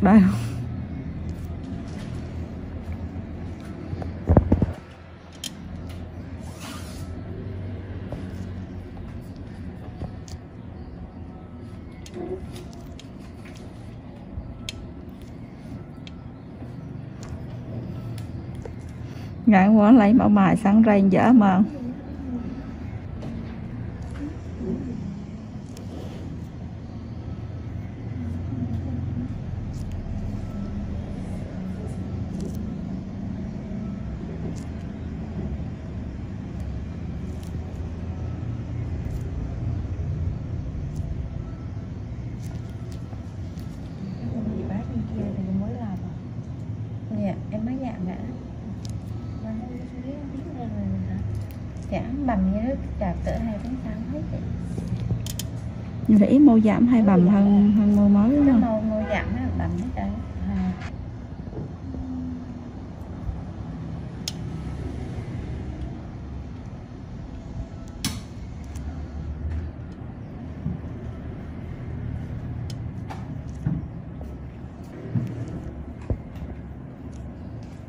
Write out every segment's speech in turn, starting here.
đâu. Ngại quá lấy mẫu mài sáng rành dở mà. Em mới dạng đã giảm bầm như nước chạp cỡ 2 tháng 6 hết vậy. Nhưng mà ít màu giảm hay bầm hơn màu mới đúng không? Màu giảm nó bầm hết trơn.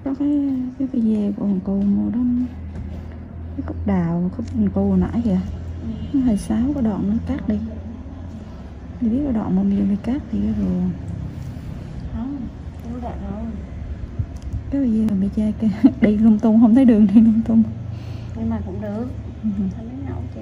Có cái dê của thằng cô mua đó, cái cúc đào cúc thằng cô hồi nãy kìa, nó 26 cái đoạn nó cắt đi, thì biết cái đoạn mà mình bị cắt thì rồi Không đoạn đâu. cái dê mà bị chai cái đi lung tung không thấy đường đi lung tung, Nhưng mà cũng được. Thôi lấy nấu chị.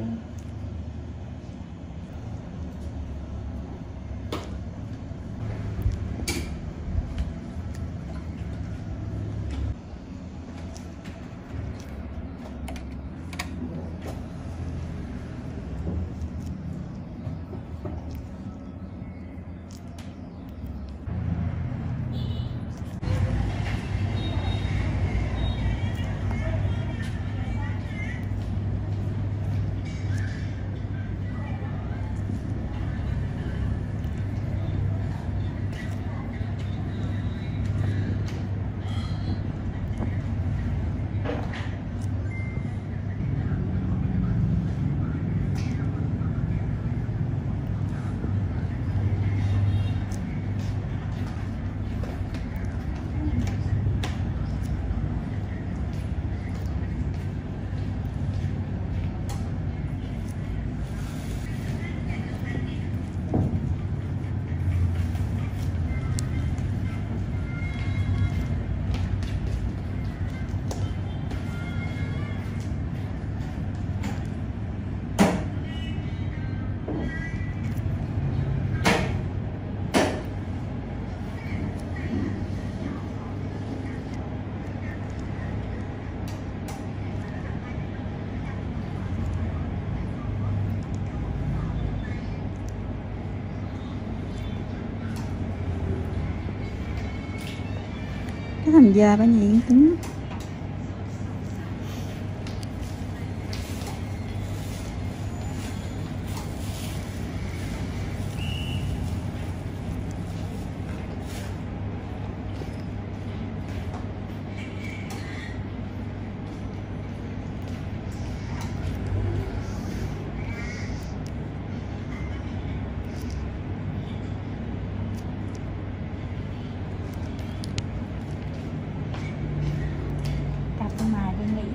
cái thành da bả nhuyễn cứng.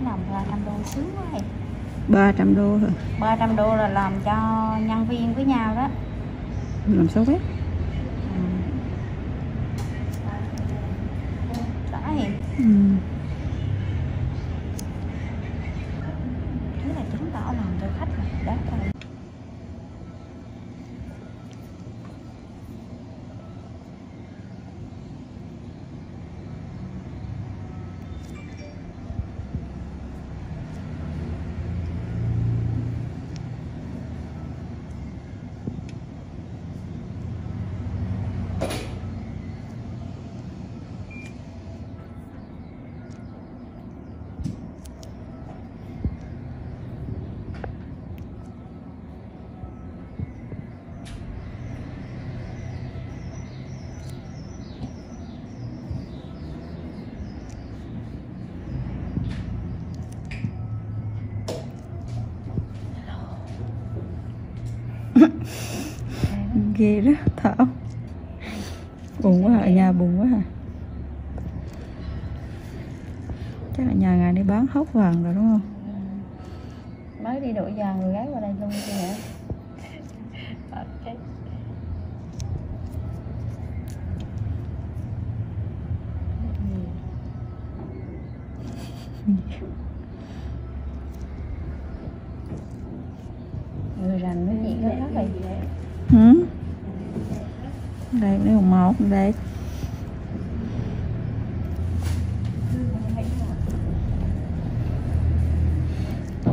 Làm 300 đô sướng quá vậy. 300 đô thôi. 300 đô là làm cho nhân viên với nhau đó. Làm sao quét? Đã hiện. Thế là chứng tỏ làm cho khách là đắt rồi. Ghê đó Thảo. Buồn quá hả? Ở nhà buồn quá hả? Chắc là nhà ngài đi bán hốc vàng rồi đúng không? Mới đi đổi già người gái qua đây luôn chứ hả? Okay. Người rành với chị có khác vậy? Ừ. Đây lấy hồng máu đây.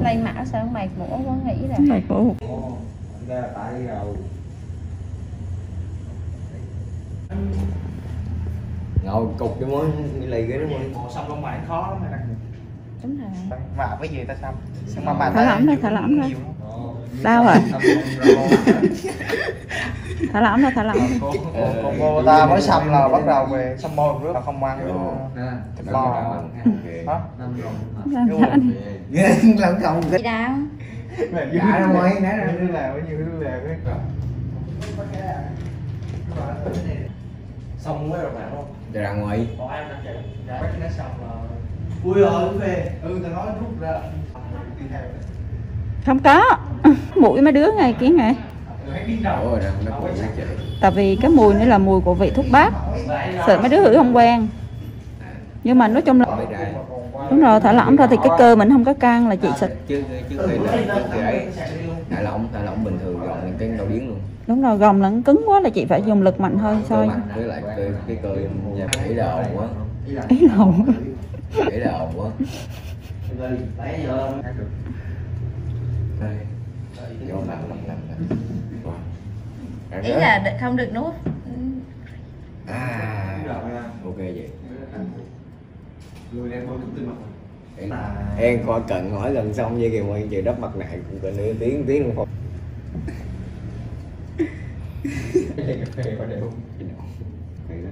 Lấy mã sao mày mổ có nghĩ là Mày cổ. Ngồi cục cái món lì cái nó món xong lông mày khó lắm nè. đúng rồi. Mà với gì ta xong? Mà Thả lỏng thôi, thả lỏng thôi. Đau rồi. Thả lỏng thôi, thả lỏng thôi. Cô ta mới xong là bắt đầu về xong môi rước là không ăn thịt bò. Hả? Làm sao đi. làm không Chị đau. Dạ đâu mấy nãy là đưa là bao nhiêu đưa là xong mới rồi bạn không? Rồi ra ngoài. Còn em đang chạy. Dạ bác nó xong là ui ơi về. Tao nói rút ra đi theo. Không có. Mũi mấy đứa ngày kia ngày. Ủa rồi nó cũng chị. Tại vì cái mùi này là mùi của vị thuốc bắc. Sợ mấy đứa hửi không quen. Nhưng mà nói chung là đúng rồi, thả lỏng thôi thì cái cơ mình không có căng là chị xịt. Trước khi ấy thả lỏng bình thường rồi cái đầu điếng luôn. Đúng rồi, gồng là nó cứng quá là chị phải dùng lực mạnh thôi thôi. Với lại cái cơ ý là ồn quá. Ý là ồn. Ý là ồn quá. Vô làm. Ý là không được nuốt. À, ok vậy. Người đem bôi tin mặt. Em khỏi cận hỏi lần xong với kìa mọi chuyện đắp mặt nạ cũng cần nửa tiếng đồng hồ. Cà phê có đều. Hay đó.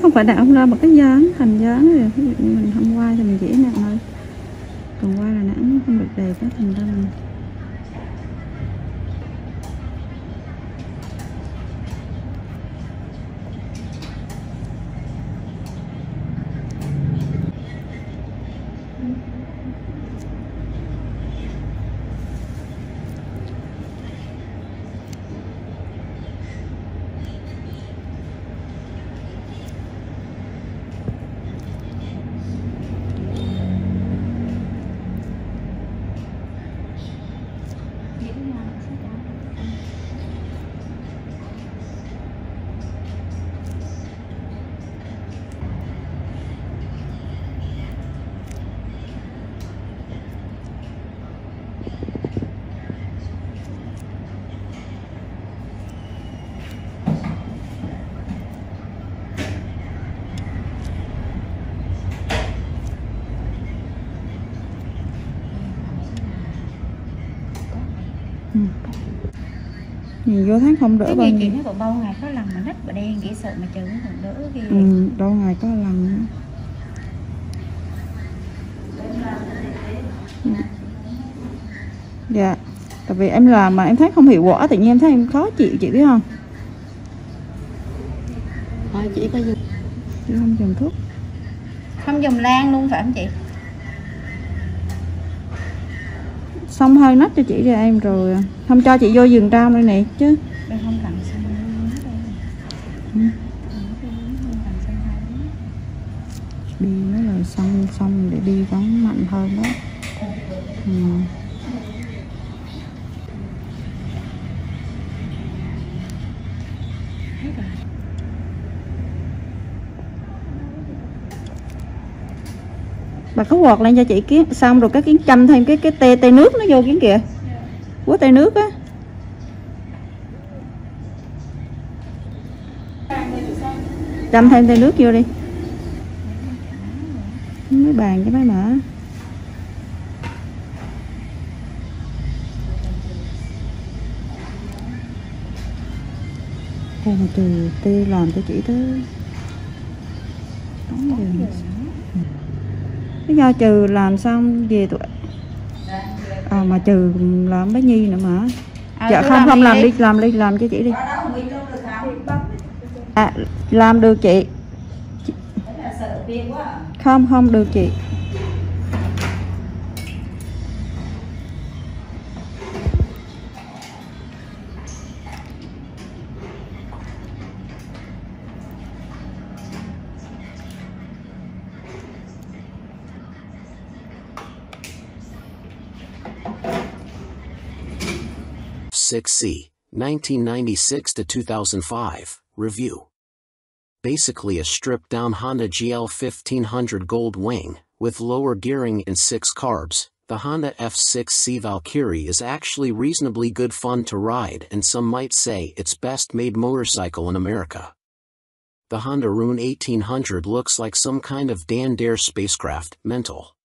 Không phải đặt ông ra một cái dáng thành dáng rồi ví dụ như mình không quay thì mình dễ nặng thôi, còn quay là nặng không được đẹp á, thành ra mình nhìn vô tháng không đỡ Cái bao gì nhiêu. chị nói bao ngày có lần mà nách bà đen kỹ sợ mà trừ nó còn đỡ ghê. Đâu ngày có lần nữa. Dạ, tại vì em làm mà em thấy không hiệu quả, tự nhiên em thấy em khó chịu, chị biết không? Thôi chị có dùng Chị không dùng thuốc. không dùng lan luôn phải không chị? Xong hơi nách cho chị cho em rồi không cho chị vô giường trong đây nè chứ. Đây không cần xanh đây. Ừ. Không cần xanh hai. Đi nó là xong để đi bắn mạnh hơn đó. Ừ. Bà có quạt lên cho chị Kiến, xong rồi cái Kiến châm thêm cái tê nước nó vô Kiến kìa, của tê nước á. Châm thêm tê nước vô đi. Mấy bàn cái máy mở. Sao mà trừ tê làm cho chị tới 8 giờ. Cái do trừ làm xong về tụi mà trừ làm bé Nhi nữa mà. Dạ không làm đi, làm cho chị đi. Làm được chị. Không được chị. F6C, 1996 to 2005, review. Basically a stripped-down Honda GL 1500 Gold Wing, with lower gearing and 6 carbs. The Honda F6C Valkyrie is actually reasonably good fun to ride, and some might say it's best-made motorcycle in America. The Honda Rune 1800 looks like some kind of Dan Dare spacecraft, mental.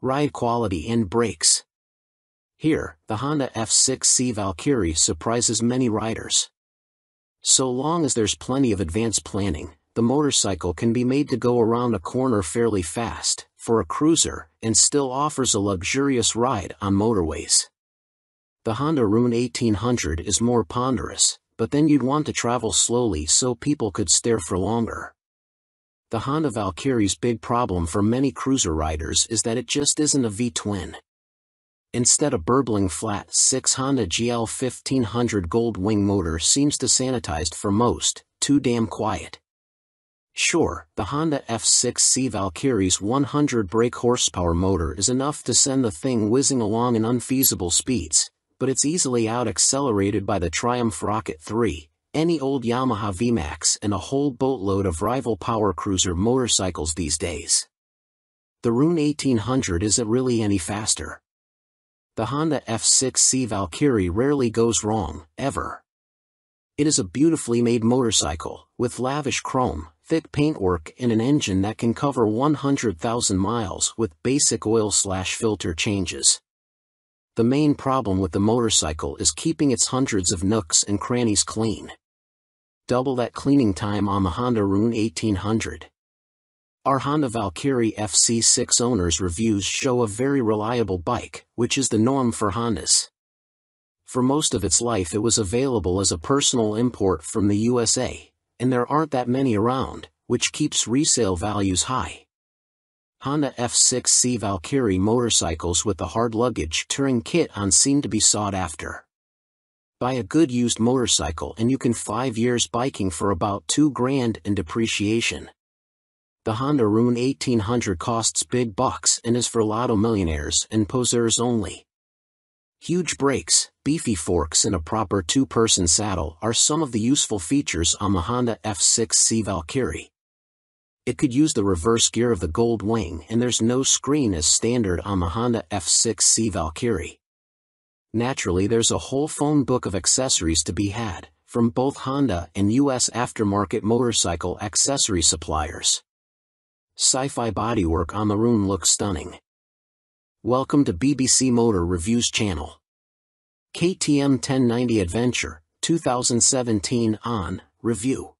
Ride quality and brakes. Here, the Honda F6C Valkyrie surprises many riders. So long as there's plenty of advanced planning, the motorcycle can be made to go around a corner fairly fast, for a cruiser, and still offers a luxurious ride on motorways. The Honda Rune 1800 is more ponderous, but then you'd want to travel slowly so people could stare for longer. The Honda Valkyrie's big problem for many cruiser riders is that it just isn't a V-twin. Instead, a burbling flat 6 Honda GL 1500 Gold Wing motor seems to sanitized for most, too damn quiet. Sure, the Honda F6C Valkyrie's 100 brake horsepower motor is enough to send the thing whizzing along in unfeasible speeds, but it's easily out-accelerated by the Triumph Rocket 3, any old Yamaha VMAX and a whole boatload of rival power cruiser motorcycles these days. The Rune 1800 isn't really any faster. The Honda F6C Valkyrie rarely goes wrong, ever. It is a beautifully made motorcycle, with lavish chrome, thick paintwork and an engine that can cover 100,000 miles with basic oil/filter changes. The main problem with the motorcycle is keeping its hundreds of nooks and crannies clean. Double that cleaning time on the Honda Rune 1800. Our Honda Valkyrie FC6 owners' reviews show a very reliable bike, which is the norm for Hondas. For most of its life it was available as a personal import from the USA, and there aren't that many around, which keeps resale values high. Honda F6C Valkyrie motorcycles with the hard luggage touring kit on seem to be sought after. Buy a good used motorcycle and you can 5 years biking for about $2,000 in depreciation. The Honda Rune 1800 costs big bucks and is for lotto millionaires and poseurs only. Huge brakes, beefy forks and a proper 2-person saddle are some of the useful features on the Honda F6C Valkyrie. It could use the reverse gear of the Gold Wing and there's no screen as standard on the Honda F6C Valkyrie. Naturally, there's a whole phone book of accessories to be had, from both Honda and US aftermarket motorcycle accessory suppliers. Sci-fi bodywork on the Rune looks stunning. Welcome to BBC Motor Reviews channel. KTM 1090 Adventure, 2017 on review.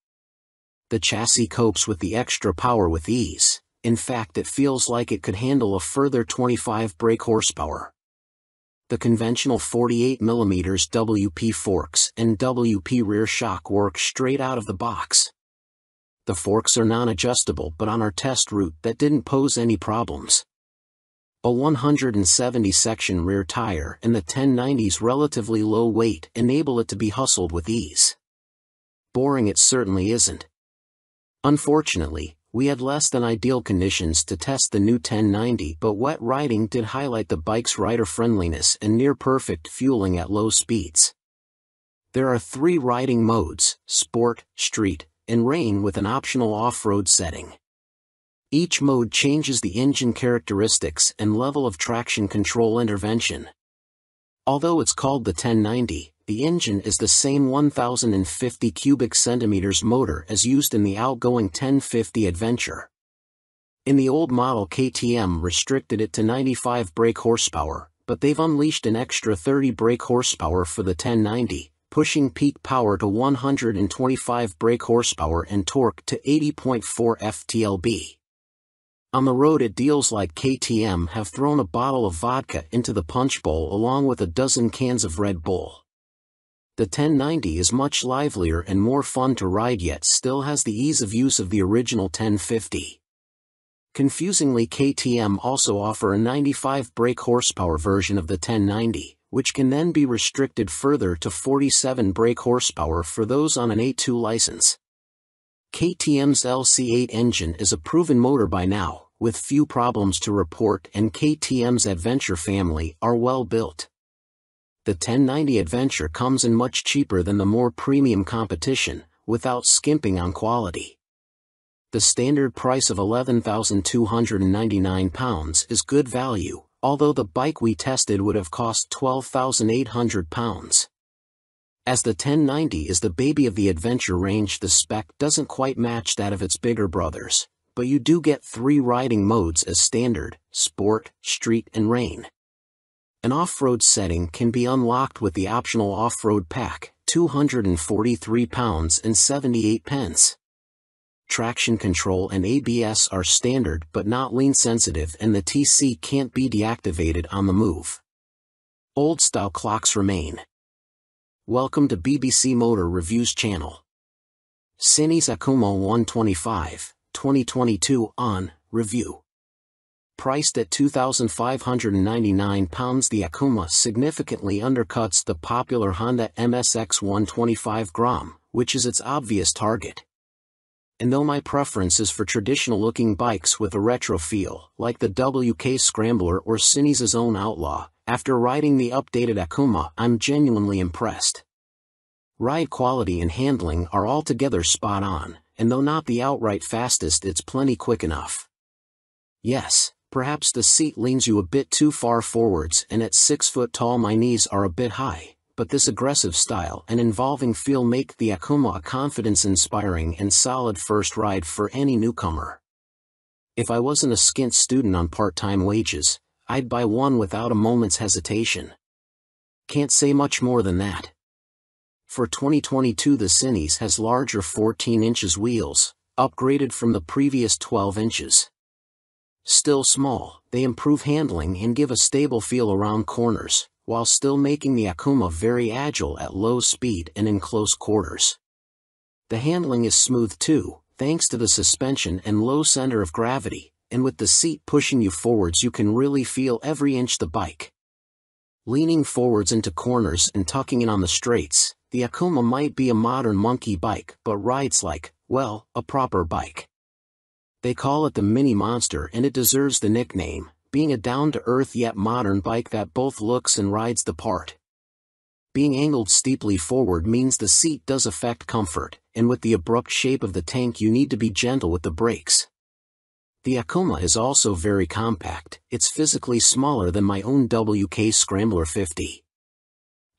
The chassis copes with the extra power with ease. In fact, it feels like it could handle a further 25 brake horsepower. The conventional 48mm WP forks and WP rear shock work straight out of the box. The forks are non-adjustable, but on our test route that didn't pose any problems. A 170-section rear tire and the 1090's relatively low weight enable it to be hustled with ease. Boring it certainly isn't. Unfortunately, we had less than ideal conditions to test the new 1090, but wet riding did highlight the bike's rider friendliness and near-perfect fueling at low speeds. There are 3 riding modes: Sport, Street, and Rain, with an optional off-road setting. Each mode changes the engine characteristics and level of traction control intervention. Although it's called the 1090, the engine is the same 1050 cubic centimeters motor as used in the outgoing 1050 Adventure. In the old model, KTM restricted it to 95 brake horsepower, but they've unleashed an extra 30 brake horsepower for the 1090, pushing peak power to 125 brake horsepower and torque to 80.4 ft-lb. On the road it deals like KTM have thrown a bottle of vodka into the punch bowl along with a dozen cans of Red Bull. The 1090 is much livelier and more fun to ride yet still has the ease of use of the original 1050. Confusingly, KTM also offer a 95 brake horsepower version of the 1090, which can then be restricted further to 47 brake horsepower for those on an A2 license. KTM's LC8 engine is a proven motor by now, with few problems to report, and KTM's Adventure family are well built. The 1090 Adventure comes in much cheaper than the more premium competition, without skimping on quality. The standard price of £11,299 is good value, although the bike we tested would have cost £12,800. As the 1090 is the baby of the Adventure range, the spec doesn't quite match that of its bigger brothers, but you do get 3 riding modes as standard, sport, street and rain. An off-road setting can be unlocked with the optional off-road pack, £243.78. Traction control and ABS are standard but not lean sensitive, and the TC can't be deactivated on the move. Old-style clocks remain. Welcome to BBC Motor Reviews channel. Cinis Akuma 125, 2022 on review. Priced at £2,599, the Akuma significantly undercuts the popular Honda MSX 125 Grom, which is its obvious target. And though my preference is for traditional-looking bikes with a retro feel, like the WK Scrambler or Cinis' own Outlaw, after riding the updated Akuma, I'm genuinely impressed. Ride quality and handling are altogether spot on, and though not the outright fastest, it's plenty quick enough. Yes, perhaps the seat leans you a bit too far forwards, and at 6 foot tall my knees are a bit high, but this aggressive style and involving feel make the Akuma a confidence-inspiring and solid first ride for any newcomer. If I wasn't a skint student on part-time wages, I'd buy one without a moment's hesitation. Can't say much more than that. For 2022, the Cinis has larger 14 inches wheels, upgraded from the previous 12 inches. Still small, they improve handling and give a stable feel around corners, while still making the Akuma very agile at low speed and in close quarters. The handling is smooth too, thanks to the suspension and low center of gravity, and with the seat pushing you forwards you can really feel every inch the bike. Leaning forwards into corners and tucking in on the straights, the Akuma might be a modern monkey bike but rides like, well, a proper bike. They call it the Mini Monster and it deserves the nickname, being a down-to-earth yet modern bike that both looks and rides the part. Being angled steeply forward means the seat does affect comfort, and with the abrupt shape of the tank you need to be gentle with the brakes. The Akuma is also very compact, it's physically smaller than my own WK Scrambler 50.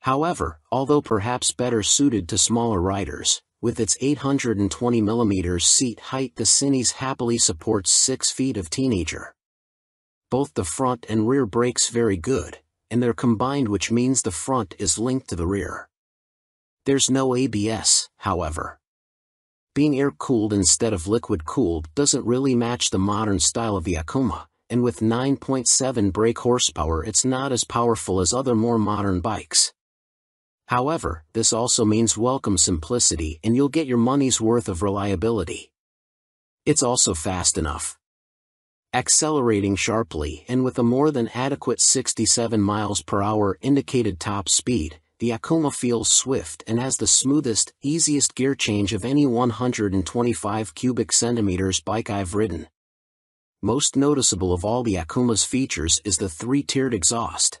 However, although perhaps better suited to smaller riders, with its 820mm seat height the Cinis happily supports 6 feet of teenager. Both the front and rear brakes very good, and they're combined, which means the front is linked to the rear. There's no ABS, however. Being air-cooled instead of liquid-cooled doesn't really match the modern style of the Akuma, and with 9.7 brake horsepower it's not as powerful as other more modern bikes. However, this also means welcome simplicity and you'll get your money's worth of reliability. It's also fast enough. Accelerating sharply and with a more than adequate 67 miles per hour indicated top speed, the Akuma feels swift and has the smoothest, easiest gear change of any 125 cubic centimeters bike I've ridden. Most noticeable of all the Akuma's features is the 3-tiered exhaust.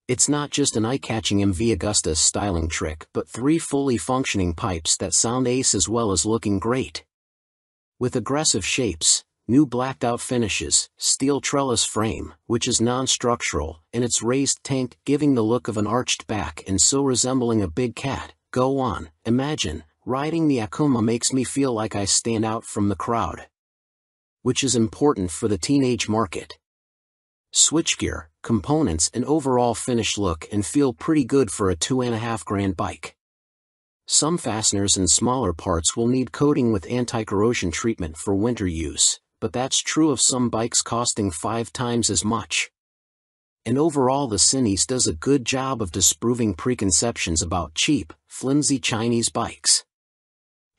It's not just an eye-catching MV Augusta styling trick but 3 fully functioning pipes that sound ace as well as looking great. With aggressive shapes, new blacked-out finishes, steel trellis frame, which is non-structural, and its raised tank giving the look of an arched back and so resembling a big cat, go on, imagine, riding the Akuma makes me feel like I stand out from the crowd. Which is important for the teenage market. switchgear, components and overall finish look and feel pretty good for a $2,500 bike. Some fasteners and smaller parts will need coating with anti-corrosion treatment for winter use, but that's true of some bikes costing 5 times as much. And overall the Cines does a good job of disproving preconceptions about cheap, flimsy Chinese bikes.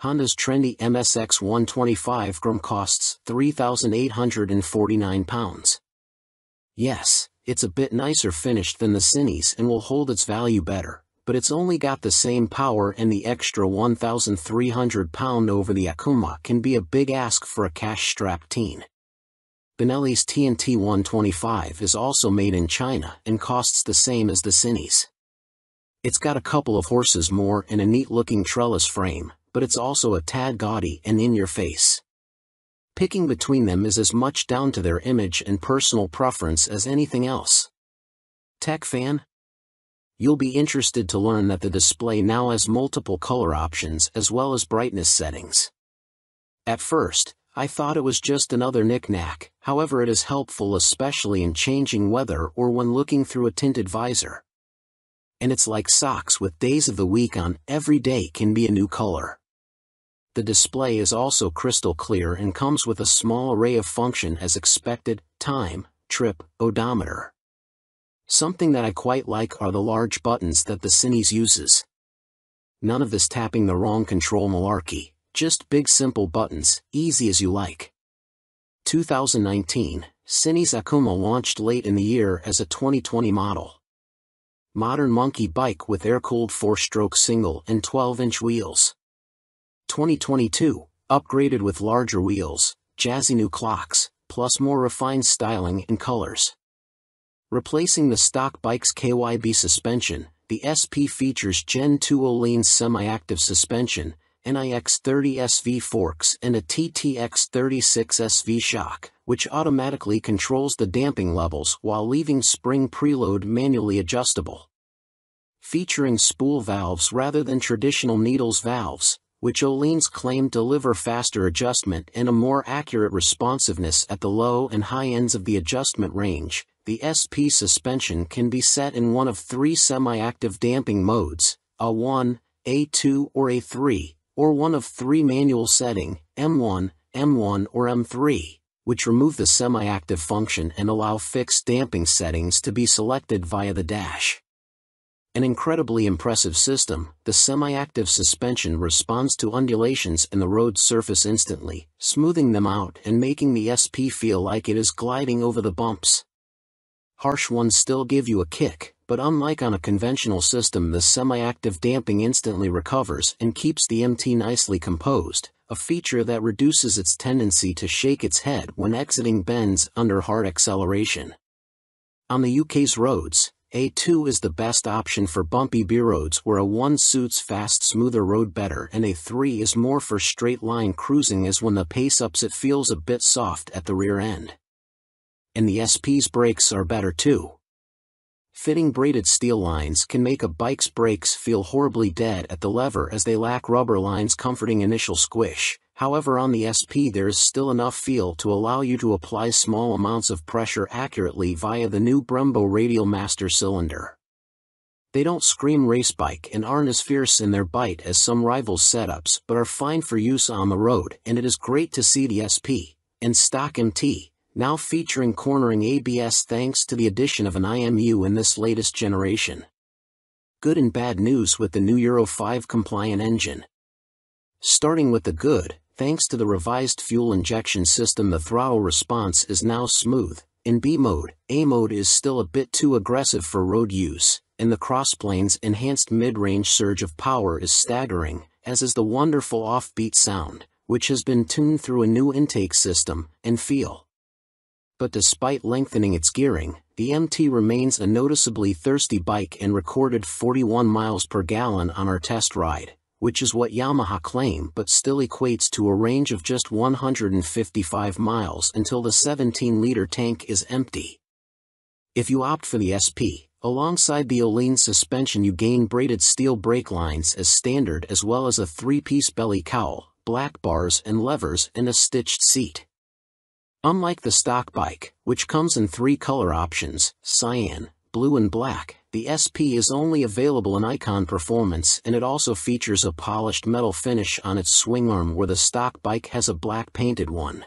Honda's trendy MSX 125 costs £3,849. Yes, it's a bit nicer finished than the Cines and will hold its value better, but it's only got the same power, and the extra £1,300 over the Akuma can be a big ask for a cash-strapped teen. Benelli's TNT 125 is also made in China and costs the same as the Cines. It's got a couple of horses more and a neat-looking trellis frame, but it's also a tad gaudy and in your face. Picking between them is as much down to their image and personal preference as anything else. Tech fan? You'll be interested to learn that the display now has multiple color options as well as brightness settings. At first, I thought it was just another knick-knack, however it is helpful especially in changing weather or when looking through a tinted visor. And it's like socks with days of the week on, every day can be a new color. The display is also crystal clear and comes with a small array of function as expected: time, trip, odometer. Something that I quite like are the large buttons that the Cines uses. None of this tapping the wrong control malarkey, just big simple buttons, easy as you like. 2019, Cines Akuma launched late in the year as a 2020 model. Modern monkey bike with air-cooled 4-stroke single and 12-inch wheels. 2022, upgraded with larger wheels, jazzy new clocks, plus more refined styling and colors. Replacing the stock bike's KYB suspension, the SP features Gen 2 Öhlins semi-active suspension, NIX 30 SV forks and a TTX 36 SV shock, which automatically controls the damping levels while leaving spring preload manually adjustable. Featuring spool valves rather than traditional needles valves, which Öhlins claim deliver faster adjustment and a more accurate responsiveness at the low and high ends of the adjustment range, the SP suspension can be set in one of 3 semi-active damping modes, A1, A2 or A3, or one of 3 manual setting, M1, M1 or M3, which remove the semi-active function and allow fixed damping settings to be selected via the dash. An incredibly impressive system, the semi-active suspension responds to undulations in the road surface instantly, smoothing them out and making the SP feel like it is gliding over the bumps. Harsh ones still give you a kick, but unlike on a conventional system, the semi-active damping instantly recovers and keeps the MT nicely composed, a feature that reduces its tendency to shake its head when exiting bends under hard acceleration. On the UK's roads, A2 is the best option for bumpy B-roads where A1 suits fast, smoother road better, and A3 is more for straight-line cruising, as when the pace ups it feels a bit soft at the rear end. And the SP's brakes are better too. Fitting braided steel lines can make a bike's brakes feel horribly dead at the lever as they lack rubber lines comforting initial squish. However, on the SP there is still enough feel to allow you to apply small amounts of pressure accurately via the new Brembo Radial Master cylinder. They don't scream race bike and aren't as fierce in their bite as some rivals' setups, but are fine for use on the road, and it is great to see the SP and stock MT now featuring cornering ABS thanks to the addition of an IMU in this latest generation. Good and bad news with the new Euro 5 compliant engine. Starting with the good, thanks to the revised fuel injection system, the throttle response is now smooth. In B mode, A mode is still a bit too aggressive for road use, and the crossplane's enhanced mid-range surge of power is staggering, as is the wonderful offbeat sound, which has been tuned through a new intake system and feel. But despite lengthening its gearing, the MT remains a noticeably thirsty bike and recorded 41 miles per gallon on our test ride, which is what Yamaha claim, but still equates to a range of just 155 miles until the 17-liter tank is empty. If you opt for the SP, alongside the Öhlins suspension you gain braided steel brake lines as standard, as well as a 3-piece belly cowl, black bars and levers, and a stitched seat. Unlike the stock bike, which comes in 3 color options, cyan, blue and black, the SP is only available in Icon Performance, and it also features a polished metal finish on its swing arm where the stock bike has a black painted one.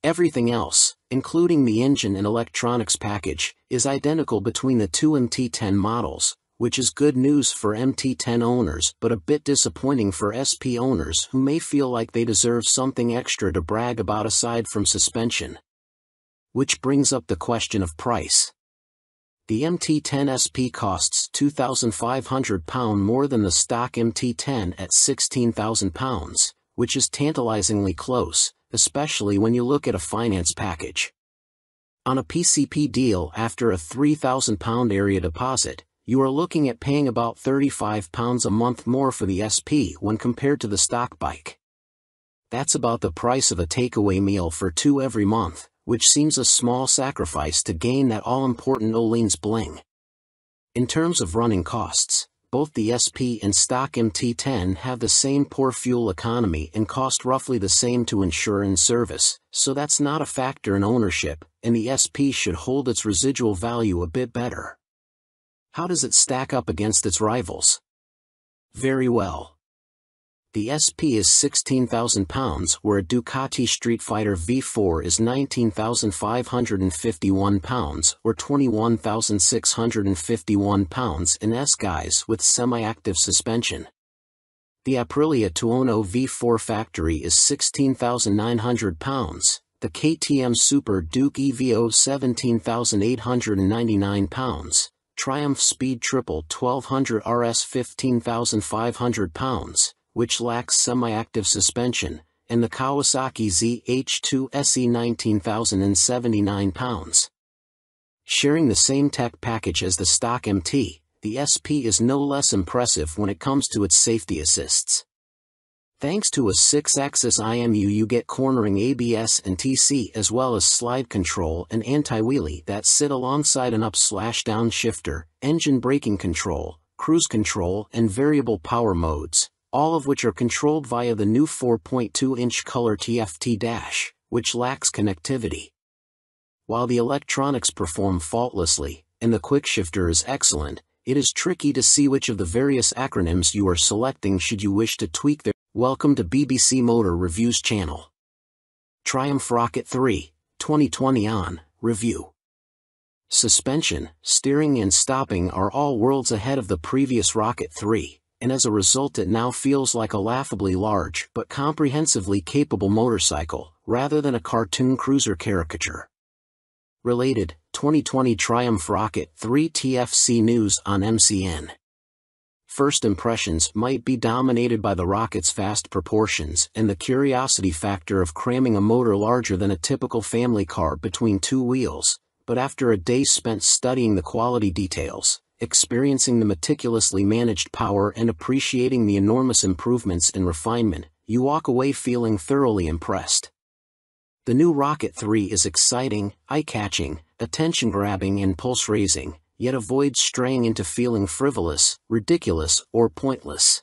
Everything else, including the engine and electronics package, is identical between the two MT10 models, which is good news for MT10 owners but a bit disappointing for SP owners who may feel like they deserve something extra to brag about aside from suspension. Which brings up the question of price. The MT10 SP costs £2,500 more than the stock MT10 at £16,000, which is tantalizingly close, especially when you look at a finance package. On a PCP deal after a £3,000 area deposit, you are looking at paying about £35 a month more for the SP when compared to the stock bike. That's about the price of a takeaway meal for 2 every month, which seems a small sacrifice to gain that all-important Öhlins bling. In terms of running costs, both the SP and stock MT10 have the same poor fuel economy and cost roughly the same to insure and service, so that's not a factor in ownership, and the SP should hold its residual value a bit better. How does it stack up against its rivals? Very well. The SP is £16,000 where a Ducati Street Fighter V4 is £19,551 or £21,651 in S-Guise with semi-active suspension. The Aprilia Tuono V4 factory is £16,900, the KTM Super Duke EVO £17,899, Triumph Speed Triple 1200 RS £15,500, which lacks semi-active suspension, and the Kawasaki ZH2 SE £19,079. Sharing the same tech package as the stock MT, the SP is no less impressive when it comes to its safety assists. Thanks to a 6-axis IMU you get cornering ABS and TC as well as slide control and anti-wheelie that sit alongside an up/down shifter, engine braking control, cruise control and variable power modes, all of which are controlled via the new 4.2-inch color TFT dash, which lacks connectivity. While the electronics perform faultlessly, and the quickshifter is excellent, it is tricky to see which of the various acronyms you are selecting should you wish to tweak their. Welcome to BBC Motor Reviews channel. Triumph Rocket 3, 2020 on review. Suspension, steering and stopping are all worlds ahead of the previous Rocket 3. And as a result it now feels like a laughably large but comprehensively capable motorcycle, rather than a cartoon cruiser caricature. Related, 2020 Triumph Rocket 3 TFC news on MCN. First impressions might be dominated by the Rocket's vast proportions and the curiosity factor of cramming a motor larger than a typical family car between 2 wheels, but after a day spent studying the quality details, experiencing the meticulously managed power and appreciating the enormous improvements in refinement, you walk away feeling thoroughly impressed. The new Rocket 3 is exciting, eye-catching, attention-grabbing and pulse-raising, yet avoids straying into feeling frivolous, ridiculous, or pointless.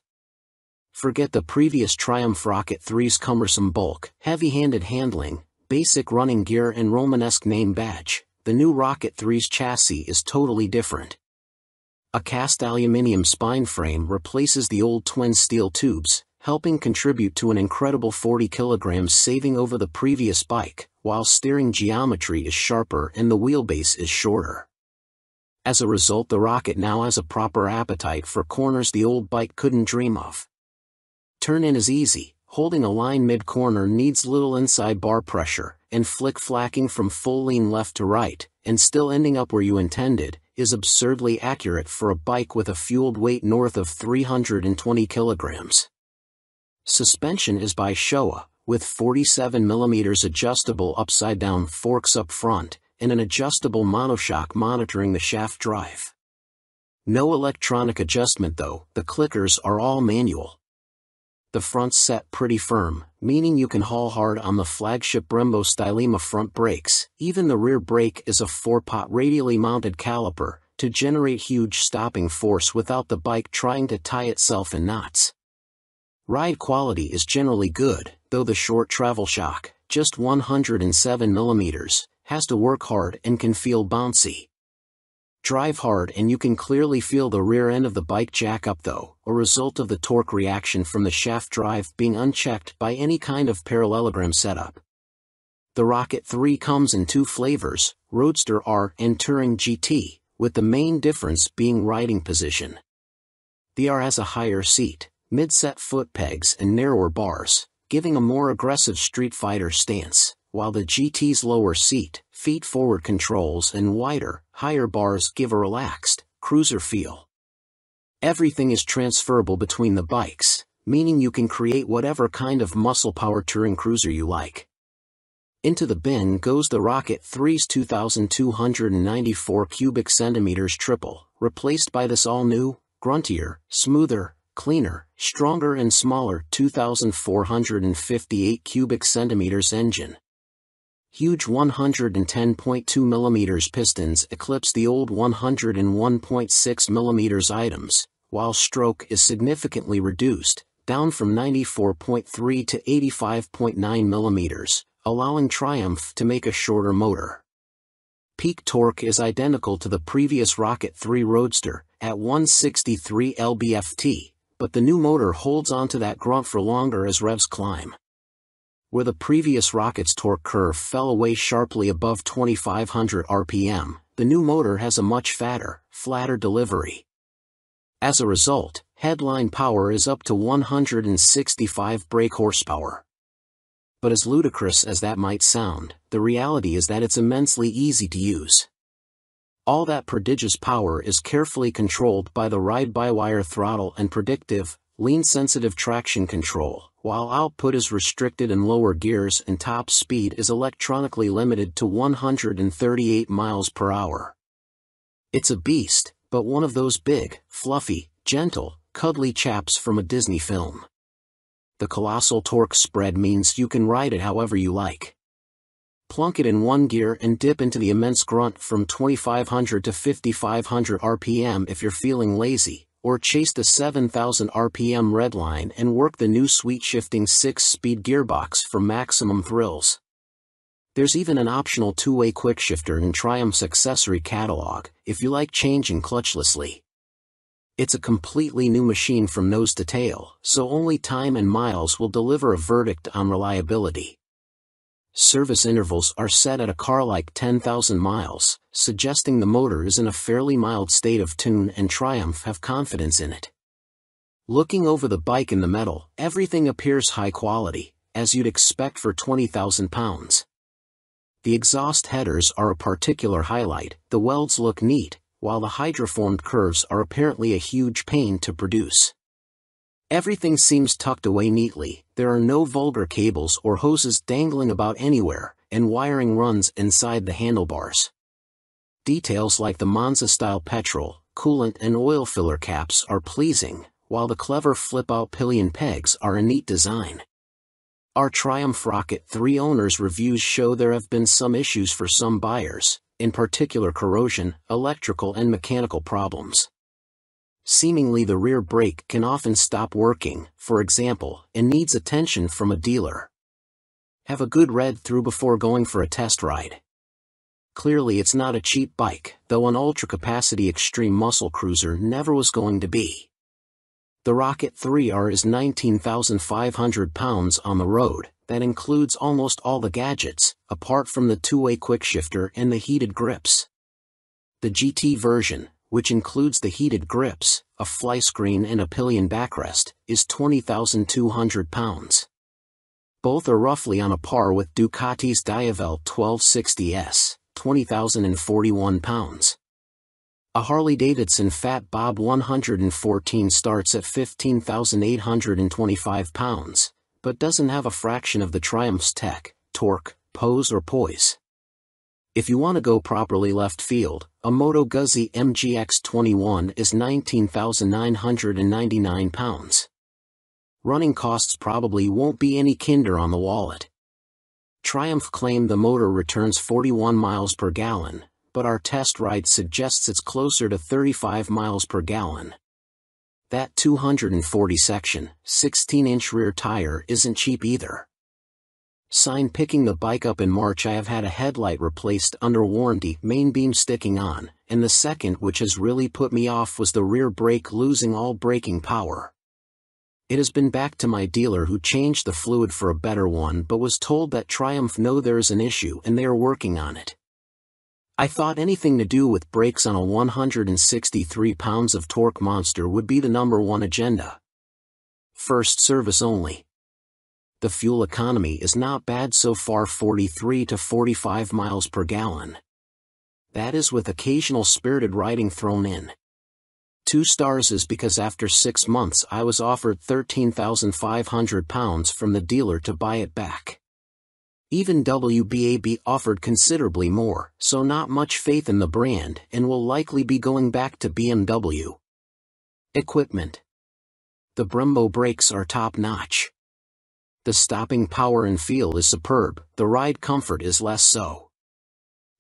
Forget the previous Triumph Rocket 3's cumbersome bulk, heavy-handed handling, basic running gear and Romanesque name badge. The new Rocket 3's chassis is totally different. A cast aluminium spine frame replaces the old twin steel tubes, helping contribute to an incredible 40 kilograms saving over the previous bike, while steering geometry is sharper and the wheelbase is shorter. As a result, the Rocket now has a proper appetite for corners the old bike couldn't dream of. Turn-in is easy, holding a line mid-corner needs little inside bar pressure, and flick-flacking from full lean left to right, and still ending up where you intended, is absurdly accurate for a bike with a fueled weight north of 320 kilograms. Suspension is by Showa, with 47mm adjustable upside-down forks up front, and an adjustable monoshock monitoring the shaft drive. No electronic adjustment though, the clickers are all manual. The front's set pretty firm, meaning you can haul hard on the flagship Brembo Stylema front brakes. Even the rear brake is a 4-pot radially mounted caliper, to generate huge stopping force without the bike trying to tie itself in knots. Ride quality is generally good, though the short travel shock, just 107 millimeters, has to work hard and can feel bouncy. Drive hard and you can clearly feel the rear end of the bike jack up though, a result of the torque reaction from the shaft drive being unchecked by any kind of parallelogram setup. The Rocket 3 comes in two flavors, Roadster R and Touring GT, with the main difference being riding position. The R has a higher seat, mid-set foot pegs and narrower bars, giving a more aggressive street fighter stance, while the GT's lower seat, feet-forward controls and wider, higher bars give a relaxed, cruiser feel. Everything is transferable between the bikes, meaning you can create whatever kind of muscle-power touring cruiser you like. Into the bin goes the Rocket 3's 2,294 cubic centimeters triple, replaced by this all-new, gruntier, smoother, cleaner, stronger and smaller 2,458 cubic centimeters engine. Huge 110.2 mm pistons eclipse the old 101.6 mm items, while stroke is significantly reduced, down from 94.3 to 85.9 mm, allowing Triumph to make a shorter motor. Peak torque is identical to the previous Rocket 3 Roadster, at 163 lb-ft, but the new motor holds onto that grunt for longer as revs climb. Where the previous Rocket's torque curve fell away sharply above 2500 RPM, the new motor has a much fatter, flatter delivery. As a result, headline power is up to 165 brake horsepower. But as ludicrous as that might sound, the reality is that it's immensely easy to use. All that prodigious power is carefully controlled by the ride-by-wire throttle and predictive, lean-sensitive traction control, while output is restricted in lower gears and top speed is electronically limited to 138 miles per hour. It's a beast, but one of those big, fluffy, gentle, cuddly chaps from a Disney film. The colossal torque spread means you can ride it however you like. Plunk it in one gear and dip into the immense grunt from 2500 to 5500 RPM if you're feeling lazy, or chase the 7000 RPM redline and work the new sweet-shifting 6-speed gearbox for maximum thrills. There's even an optional two-way quickshifter in Triumph's accessory catalog, if you like changing clutchlessly. It's a completely new machine from nose to tail, so only time and miles will deliver a verdict on reliability. Service intervals are set at a car like 10,000 miles, suggesting the motor is in a fairly mild state of tune and Triumph have confidence in it. Looking over the bike in the metal, everything appears high quality, as you'd expect for 20,000 pounds. The exhaust headers are a particular highlight, the welds look neat, while the hydroformed curves are apparently a huge pain to produce. Everything seems tucked away neatly, there are no vulgar cables or hoses dangling about anywhere, and wiring runs inside the handlebars. Details like the Monza-style petrol, coolant and oil filler caps are pleasing, while the clever flip-out pillion pegs are a neat design. Our Triumph Rocket 3 owners' reviews show there have been some issues for some buyers, in particular corrosion, electrical and mechanical problems. Seemingly the rear brake can often stop working, for example, and needs attention from a dealer. Have a good read through before going for a test ride. Clearly it's not a cheap bike, though an ultra-capacity extreme muscle cruiser never was going to be. The Rocket 3R is 19,500 pounds on the road, that includes almost all the gadgets, apart from the two-way quickshifter and the heated grips. The GT version, which includes the heated grips, a fly screen and a pillion backrest, is 20,200 pounds. Both are roughly on a par with Ducati's Diavel 1260S, 20,041 pounds. A Harley-Davidson Fat Bob 114 starts at 15,825 pounds, but doesn't have a fraction of the Triumph's tech, torque, pose or poise. If you want to go properly left field, a Moto Guzzi MGX21 is 19,999 pounds. Running costs probably won't be any kinder on the wallet. Triumph claimed the motor returns 41 miles per gallon, but our test ride suggests it's closer to 35 miles per gallon. That 240 section, 16-inch rear tire isn't cheap either. Sign picking the bike up in March. I have had a headlight replaced under warranty, main beam sticking on, and the second which has really put me off was the rear brake losing all braking power. It has been back to my dealer who changed the fluid for a better one but was told that Triumph know there is an issue and they are working on it. I thought anything to do with brakes on a 163 pounds of torque monster would be the #1 agenda. First service only. The fuel economy is not bad so far, 43 to 45 miles per gallon. That is with occasional spirited riding thrown in. 2 stars is because after 6 months I was offered £13,500 from the dealer to buy it back. Even WBAB offered considerably more, so not much faith in the brand and will likely be going back to BMW. Equipment. The Brembo brakes are top-notch. The stopping power and feel is superb, the ride comfort is less so.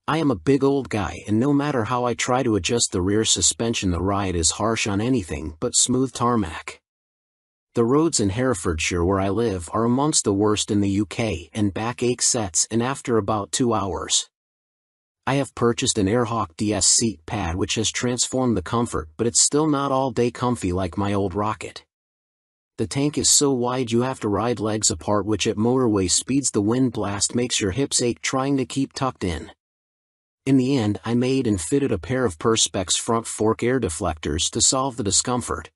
I am a big old guy and no matter how I try to adjust the rear suspension the ride is harsh on anything but smooth tarmac. The roads in Herefordshire where I live are amongst the worst in the UK and backache sets in after about 2 hours. I have purchased an Airhawk DS seat pad which has transformed the comfort but it's still not all day comfy like my old Rocket. The tank is so wide you have to ride legs apart which at motorway speeds the wind blast makes your hips ache trying to keep tucked in. In the end I made and fitted a pair of Perspex front fork air deflectors to solve the discomfort.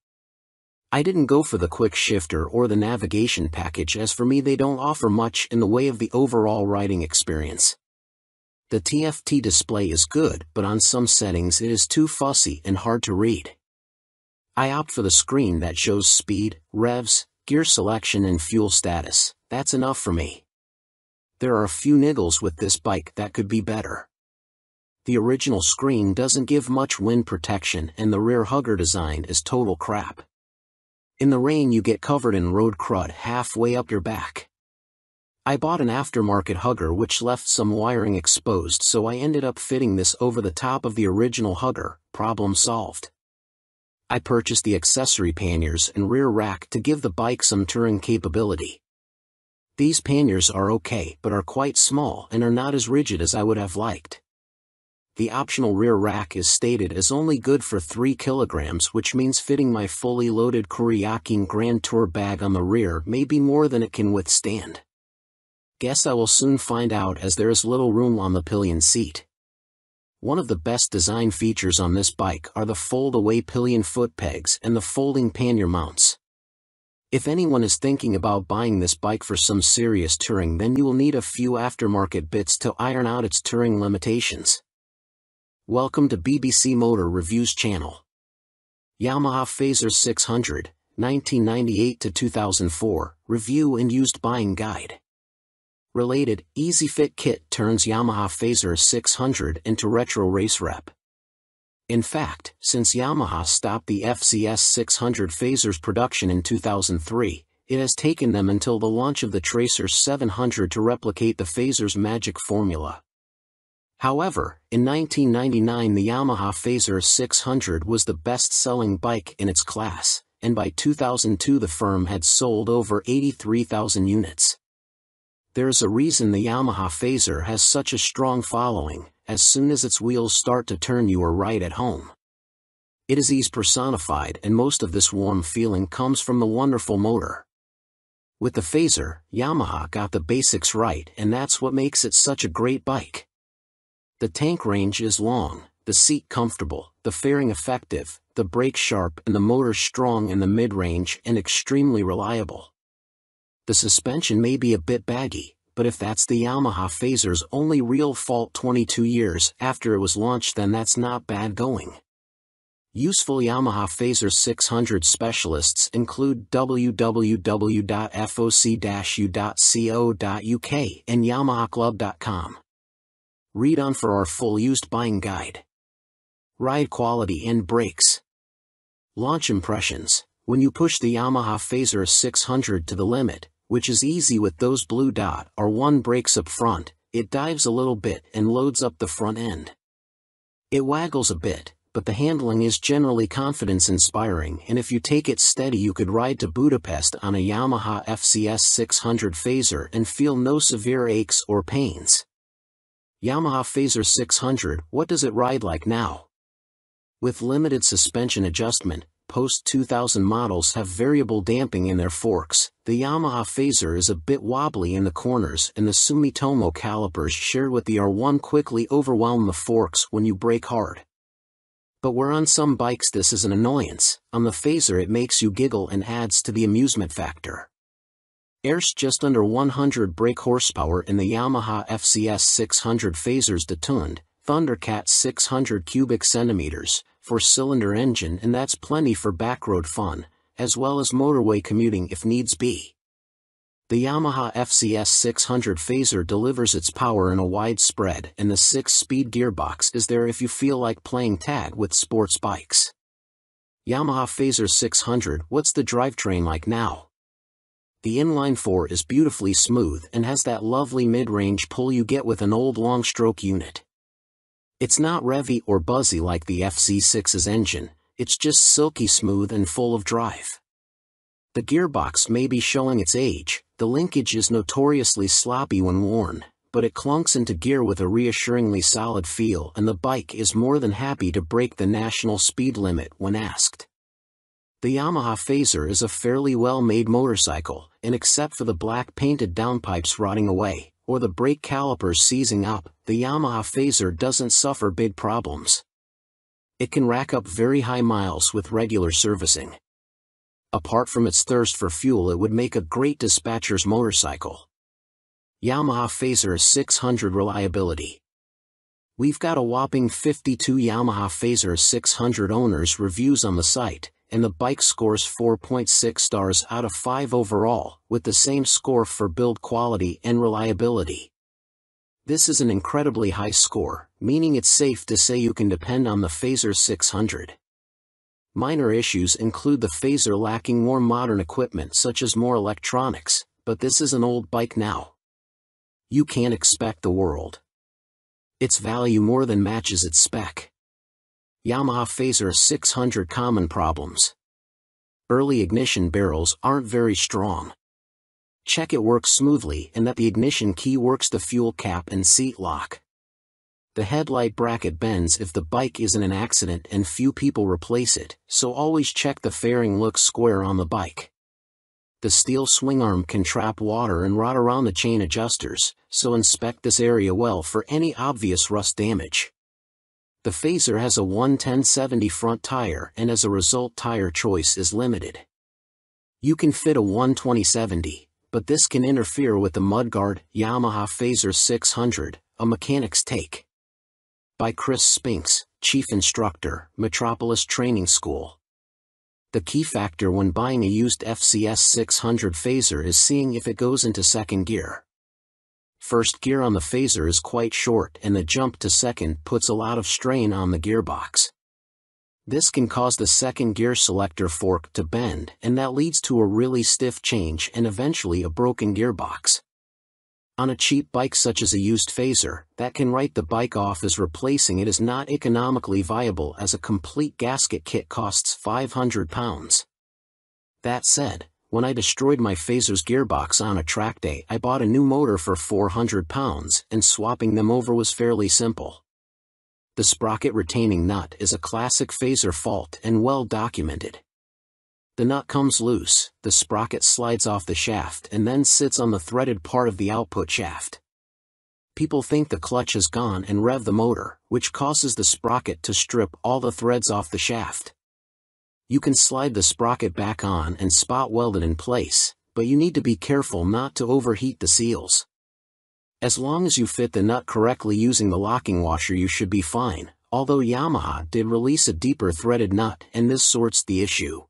I didn't go for the quick shifter or the navigation package as for me they don't offer much in the way of the overall riding experience. The TFT display is good but on some settings it is too fussy and hard to read. I opt for the screen that shows speed, revs, gear selection and fuel status. That's enough for me. There are a few niggles with this bike that could be better. The original screen doesn't give much wind protection and the rear hugger design is total crap. In the rain you get covered in road crud halfway up your back. I bought an aftermarket hugger which left some wiring exposed so I ended up fitting this over the top of the original hugger. Problem solved. I purchased the accessory panniers and rear rack to give the bike some touring capability. These panniers are okay but are quite small and are not as rigid as I would have liked. The optional rear rack is stated as only good for 3 kilograms which means fitting my fully loaded Kuryakyn Grand Tour bag on the rear may be more than it can withstand. Guess I will soon find out as there is little room on the pillion seat. One of the best design features on this bike are the fold-away pillion foot pegs and the folding pannier mounts. If anyone is thinking about buying this bike for some serious touring then you will need a few aftermarket bits to iron out its touring limitations. Welcome to BBC Motor Reviews channel. Yamaha Phaser 600, 1998 to 2004, Review and Used Buying Guide. Related, Easy Fit Kit turns Yamaha Phaser 600 into retro race rep. In fact, since Yamaha stopped the FZS 600 Phasers production in 2003, it has taken them until the launch of the Tracer 700 to replicate the Phaser's magic formula. However, in 1999 the Yamaha Phaser 600 was the best-selling bike in its class, and by 2002 the firm had sold over 83,000 units. There's a reason the Yamaha Phaser has such a strong following. As soon as its wheels start to turn you are right at home. It is ease personified and most of this warm feeling comes from the wonderful motor. With the Phaser, Yamaha got the basics right and that's what makes it such a great bike. The tank range is long, the seat comfortable, the fairing effective, the brake sharp and the motor strong in the mid-range and extremely reliable. The suspension may be a bit baggy, but if that's the Yamaha Phaser's only real fault 22 years after it was launched then that's not bad going. Useful Yamaha Phaser 600 specialists include www.foc-u.co.uk and yamahaclub.com. Read on for our full used buying guide. Ride quality and brakes. Launch impressions. When you push the Yamaha Phaser 600 to the limit, which is easy with those blue dot or 1 brakes up front, it dives a little bit and loads up the front end. It waggles a bit, but the handling is generally confidence-inspiring, and if you take it steady you could ride to Budapest on a Yamaha FCS 600 Phaser and feel no severe aches or pains. Yamaha Phaser 600, what does it ride like now? With limited suspension adjustment, post-2000 models have variable damping in their forks. The Yamaha Phaser is a bit wobbly in the corners, and the Sumitomo calipers shared with the R1 quickly overwhelm the forks when you brake hard. But where on some bikes this is an annoyance, on the Phaser it makes you giggle and adds to the amusement factor. There's just under 100 brake horsepower in the Yamaha FCS 600 Phaser's detuned Thundercat 600 cubic centimeters, 4-cylinder engine, and that's plenty for backroad fun, as well as motorway commuting if needs be. The Yamaha FCS 600 Phaser delivers its power in a wide spread, and the 6-speed gearbox is there if you feel like playing tag with sports bikes. Yamaha Phaser 600, what's the drivetrain like now? The inline-4 is beautifully smooth and has that lovely mid-range pull you get with an old long-stroke unit. It's not revvy or buzzy like the FC6's engine, it's just silky smooth and full of drive. The gearbox may be showing its age, the linkage is notoriously sloppy when worn, but it clunks into gear with a reassuringly solid feel, and the bike is more than happy to break the national speed limit when asked. The Yamaha Phaser is a fairly well-made motorcycle, and except for the black painted downpipes rotting away, or the brake calipers seizing up, the Yamaha Phaser doesn't suffer big problems. It can rack up very high miles with regular servicing. Apart from its thirst for fuel, it would make a great dispatcher's motorcycle. Yamaha Phaser 600 reliability. We've got a whopping 52 Yamaha Phaser 600 owners reviews on the site, and the bike scores 4.6 stars out of 5 overall, with the same score for build quality and reliability. This is an incredibly high score, meaning it's safe to say you can depend on the Phaser 600. Minor issues include the Phaser lacking more modern equipment such as more electronics, but this is an old bike now. You can't expect the world. Its value more than matches its spec. Yamaha Phaser 600 common problems. Early ignition barrels aren't very strong. Check it works smoothly and that the ignition key works the fuel cap and seat lock. The headlight bracket bends if the bike is in an accident and few people replace it, so always check the fairing looks square on the bike. The steel swing arm can trap water and rot around the chain adjusters, so inspect this area well for any obvious rust damage. The Phaser has a 110/70 front tire, and as a result tire choice is limited. You can fit a 120/70, but this can interfere with the mudguard. Yamaha Phaser 600, a mechanic's take. By Chris Spinks, Chief Instructor, Metropolis Training School. The key factor when buying a used FCS 600 Phaser is seeing if it goes into second gear. First gear on the Phaser is quite short, and the jump to second puts a lot of strain on the gearbox. This can cause the second gear selector fork to bend, and that leads to a really stiff change and eventually a broken gearbox. On a cheap bike such as a used Phaser, that can write the bike off as replacing it is not economically viable, as a complete gasket kit costs £500. That said, when I destroyed my Phaser's gearbox on a track day, I bought a new motor for £400, and swapping them over was fairly simple. The sprocket retaining nut is a classic Phaser fault and well documented. The nut comes loose, the sprocket slides off the shaft and then sits on the threaded part of the output shaft. People think the clutch is gone and rev the motor, which causes the sprocket to strip all the threads off the shaft. You can slide the sprocket back on and spot weld it in place, but you need to be careful not to overheat the seals. As long as you fit the nut correctly using the locking washer, you should be fine, although Yamaha did release a deeper threaded nut and this sorts the issue.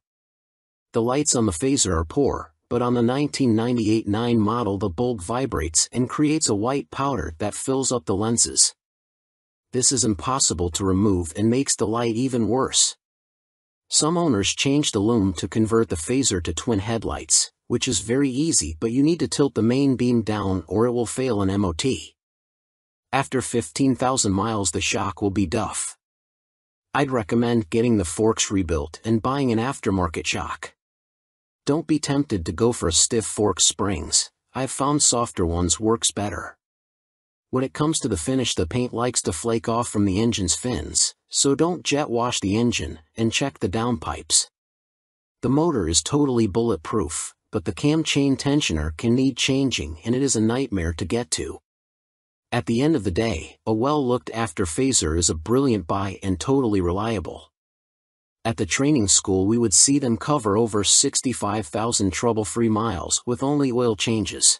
The lights on the Phaser are poor, but on the 1998 9 model the bulb vibrates and creates a white powder that fills up the lenses. This is impossible to remove and makes the light even worse. Some owners change the lume to convert the Phaser to twin headlights, which is very easy, but you need to tilt the main beam down or it will fail an MOT. After 15,000 miles the shock will be duff. I'd recommend getting the forks rebuilt and buying an aftermarket shock. Don't be tempted to go for a stiff fork springs. I've found softer ones works better. When it comes to the finish, the paint likes to flake off from the engine's fins, so don't jet wash the engine, and check the downpipes. The motor is totally bulletproof, but the cam chain tensioner can need changing and it is a nightmare to get to. At the end of the day, a well-looked-after phaser is a brilliant buy and totally reliable. At the training school we would see them cover over 65,000 trouble-free miles with only oil changes.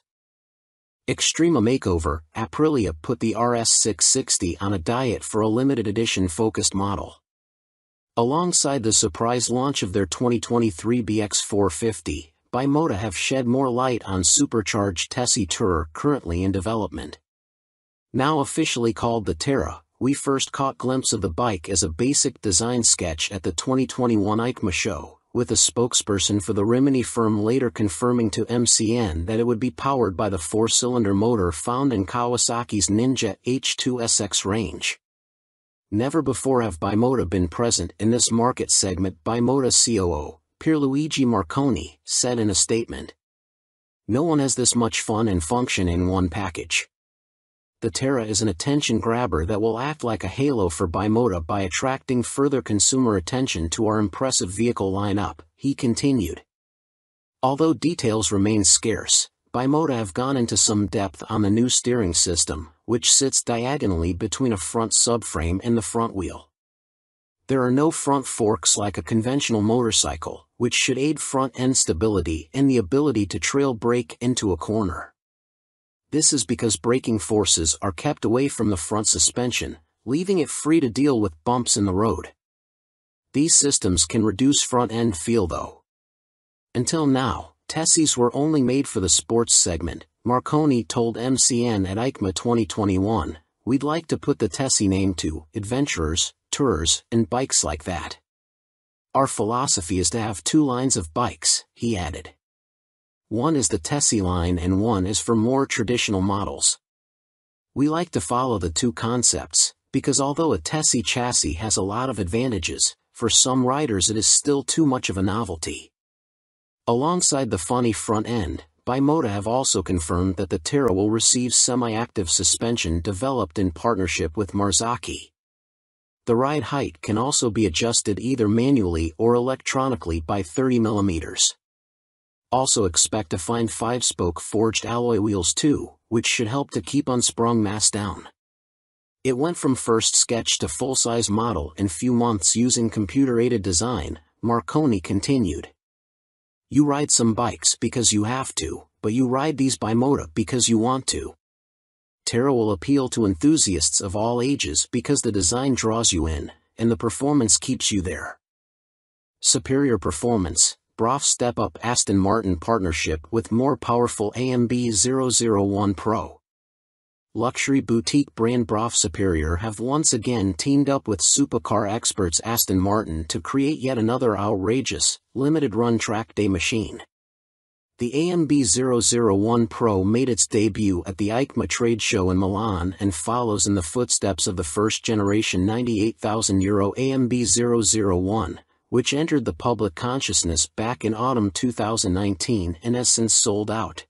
Extrema Makeover, Aprilia put the RS660 on a diet for a limited edition focused model. Alongside the surprise launch of their 2023 BX450, Bimota have shed more light on supercharged Tessie Tourer currently in development. Now officially called the Terra, we first caught a glimpse of the bike as a basic design sketch at the 2021 EICMA show, with a spokesperson for the Rimini firm later confirming to MCN that it would be powered by the 4-cylinder motor found in Kawasaki's Ninja H2SX range. Never before have Bimota been present in this market segment, Bimota COO, Pierluigi Marconi, said in a statement. No one has this much fun and function in one package. The Terra is an attention grabber that will act like a halo for Bimota by attracting further consumer attention to our impressive vehicle lineup, he continued. Although details remain scarce, Bimota have gone into some depth on the new steering system, which sits diagonally between a front subframe and the front wheel. There are no front forks like a conventional motorcycle, which should aid front-end stability and the ability to trail brake into a corner. This is because braking forces are kept away from the front suspension, leaving it free to deal with bumps in the road. These systems can reduce front-end feel though. Until now, Tessies were only made for the sports segment, Marconi told MCN at EICMA 2021, we'd like to put the Tessie name to adventurers, tourers, and bikes like that. Our philosophy is to have two lines of bikes, he added. One is the Tessie line and one is for more traditional models. We like to follow the two concepts, because although a Tessie chassis has a lot of advantages, for some riders it is still too much of a novelty. Alongside the funny front end, Bimota have also confirmed that the Terra will receive semi-active suspension developed in partnership with Marzocchi. The ride height can also be adjusted either manually or electronically by 30 mm. Also expect to find 5-spoke forged alloy wheels too, which should help to keep unsprung mass down. It went from first sketch to full-size model in few months using computer-aided design, Marconi continued. You ride some bikes because you have to, but you ride these Bimota because you want to. Terra will appeal to enthusiasts of all ages because the design draws you in, and the performance keeps you there. Superior performance. Brough Step Up Aston Martin partnership with more powerful AMB 001 Pro. Luxury boutique brand Brough Superior have once again teamed up with supercar experts Aston Martin to create yet another outrageous, limited-run track day machine. The AMB 001 Pro made its debut at the EICMA trade show in Milan and follows in the footsteps of the first-generation €98,000 AMB 001. Which entered the public consciousness back in autumn 2019 and has since sold out.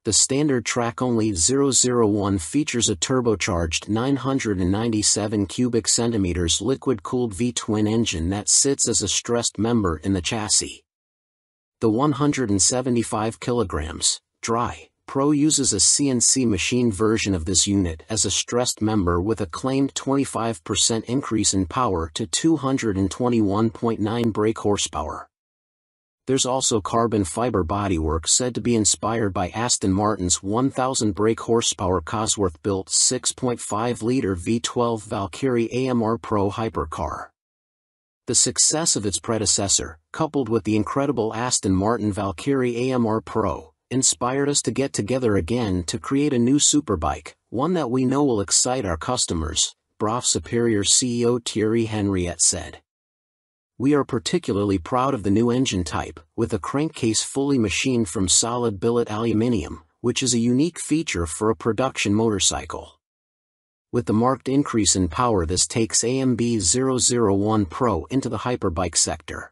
The standard track-only 001 features a turbocharged 997 cubic centimeters liquid-cooled V-twin engine that sits as a stressed member in the chassis. The 175 kilograms, dry, Pro uses a CNC machine version of this unit as a stressed member with a claimed 25% increase in power to 221.9 brake horsepower. There's also carbon fiber bodywork said to be inspired by Aston Martin's 1000 brake horsepower Cosworth-built 6.5-liter V12 Valkyrie AMR Pro hypercar. The success of its predecessor, coupled with the incredible Aston Martin Valkyrie AMR Pro, inspired us to get together again to create a new superbike, one that we know will excite our customers, Brough Superior CEO Thierry Henriette said. We are particularly proud of the new engine type, with a crankcase fully machined from solid billet aluminium, which is a unique feature for a production motorcycle. With the marked increase in power, this takes AMB 001 Pro into the hyperbike sector.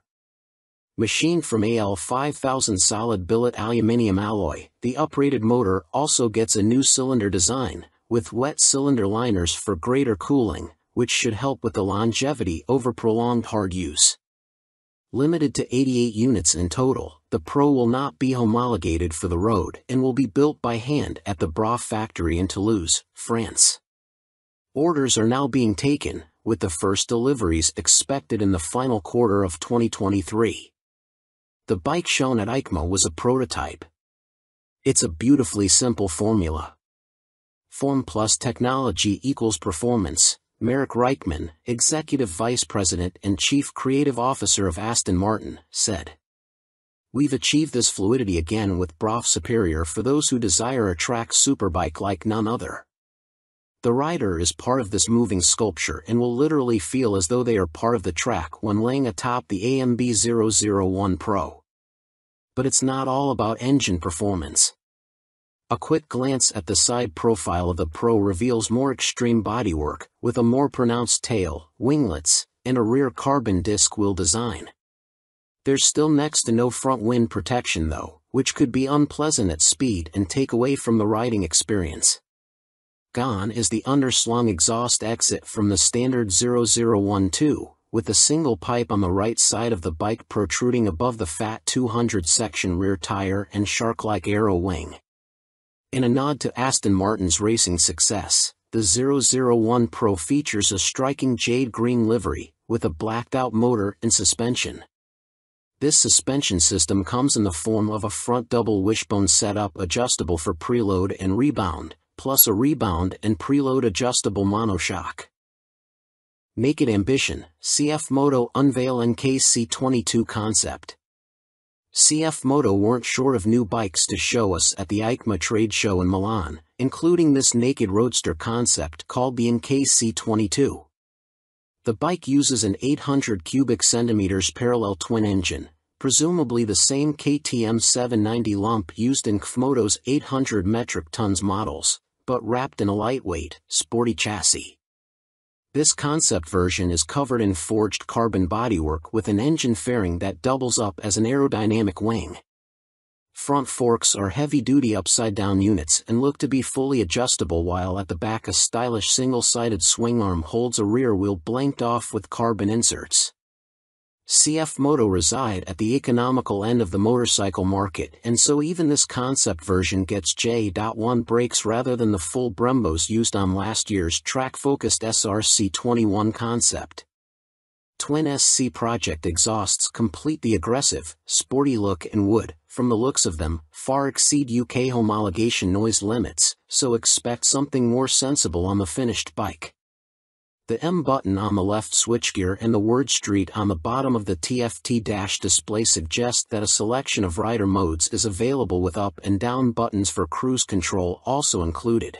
Machined from AL 5000 solid billet aluminium alloy, the uprated motor also gets a new cylinder design, with wet cylinder liners for greater cooling, which should help with the longevity over prolonged hard use. Limited to 88 units in total, the Pro will not be homologated for the road and will be built by hand at the Bra factory in Toulouse, France. Orders are now being taken, with the first deliveries expected in the final quarter of 2023. The bike shown at EICMA was a prototype. It's a beautifully simple formula. Form plus technology equals performance, Marek Reichman, Executive Vice President and Chief Creative Officer of Aston Martin, said. We've achieved this fluidity again with Bra Superior for those who desire a track superbike like none other. The rider is part of this moving sculpture and will literally feel as though they are part of the track when laying atop the AMB 001 Pro. But it's not all about engine performance. A quick glance at the side profile of the Pro reveals more extreme bodywork, with a more pronounced tail, winglets, and a rear carbon disc wheel design. There's still next to no front wind protection though, which could be unpleasant at speed and take away from the riding experience. Gone is the underslung exhaust exit from the standard 0012, with a single pipe on the right side of the bike protruding above the fat 200 section rear tire and shark-like aero wing. In a nod to Aston Martin's racing success, the 001 Pro features a striking jade green livery, with a blacked-out motor and suspension. This suspension system comes in the form of a front double wishbone setup adjustable for preload and rebound, plus a rebound and preload adjustable monoshock. Naked Ambition, CF Moto unveil NKC22 concept. CF Moto weren't short of new bikes to show us at the EICMA trade show in Milan, including this naked roadster concept called the NKC22. The bike uses an 800 cubic centimeters parallel twin engine, presumably the same KTM 790 lump used in KFMoto's 800 metric tons models, but wrapped in a lightweight, sporty chassis. This concept version is covered in forged carbon bodywork with an engine fairing that doubles up as an aerodynamic wing. Front forks are heavy-duty upside-down units and look to be fully adjustable, while at the back a stylish single-sided swing arm holds a rear wheel blanked off with carbon inserts. CF Moto reside at the economical end of the motorcycle market, and so even this concept version gets J.1 brakes rather than the full Brembos used on last year's track-focused SRC21 concept. Twin SC Project exhausts complete the aggressive, sporty look and would, from the looks of them, far exceed UK homologation noise limits, so expect something more sensible on the finished bike. The M button on the left switchgear and the word Street on the bottom of the TFT dash display suggest that a selection of rider modes is available with up and down buttons for cruise control also included.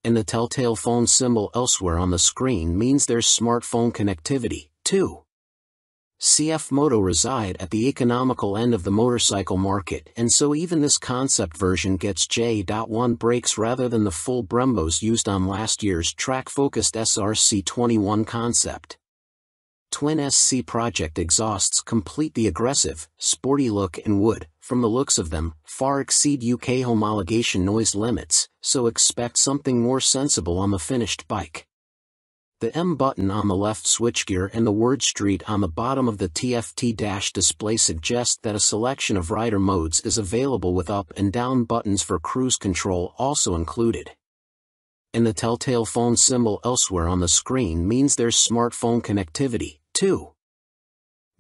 And the telltale phone symbol elsewhere on the screen means there's smartphone connectivity, too. CF Moto reside at the economical end of the motorcycle market, and so even this concept version gets J.1 brakes rather than the full Brembos used on last year's track-focused SRC21 concept. Twin SC Project exhausts complete the aggressive, sporty look and would, from the looks of them, far exceed UK homologation noise limits, so expect something more sensible on the finished bike. The M button on the left switchgear and the word Street on the bottom of the TFT dash display suggest that a selection of rider modes is available with up and down buttons for cruise control also included. And the telltale phone symbol elsewhere on the screen means there's smartphone connectivity, too.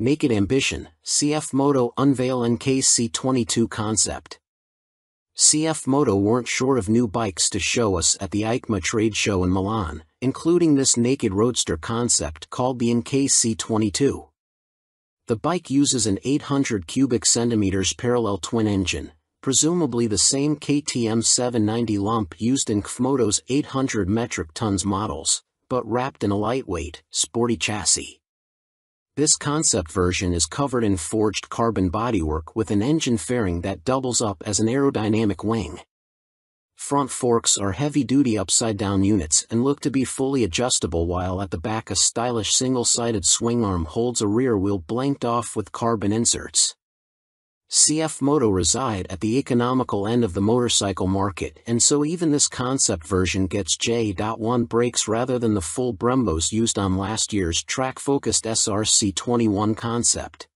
Naked Ambition, CF Moto unveil NKC22 concept. CF Moto weren't short of new bikes to show us at the EICMA trade show in Milan, including this naked roadster concept called the NKC22. The bike uses an 800 cubic centimeters parallel twin engine, presumably the same KTM 790 lump used in KFMoto's 800 metric tons models, but wrapped in a lightweight, sporty chassis. This concept version is covered in forged carbon bodywork with an engine fairing that doubles up as an aerodynamic wing. Front forks are heavy-duty upside-down units and look to be fully adjustable, while at the back a stylish single-sided swing arm holds a rear wheel blanked off with carbon inserts. CF Moto reside at the economical end of the motorcycle market, and so even this concept version gets J.1 brakes rather than the full Brembos used on last year's track-focused SRC21 concept.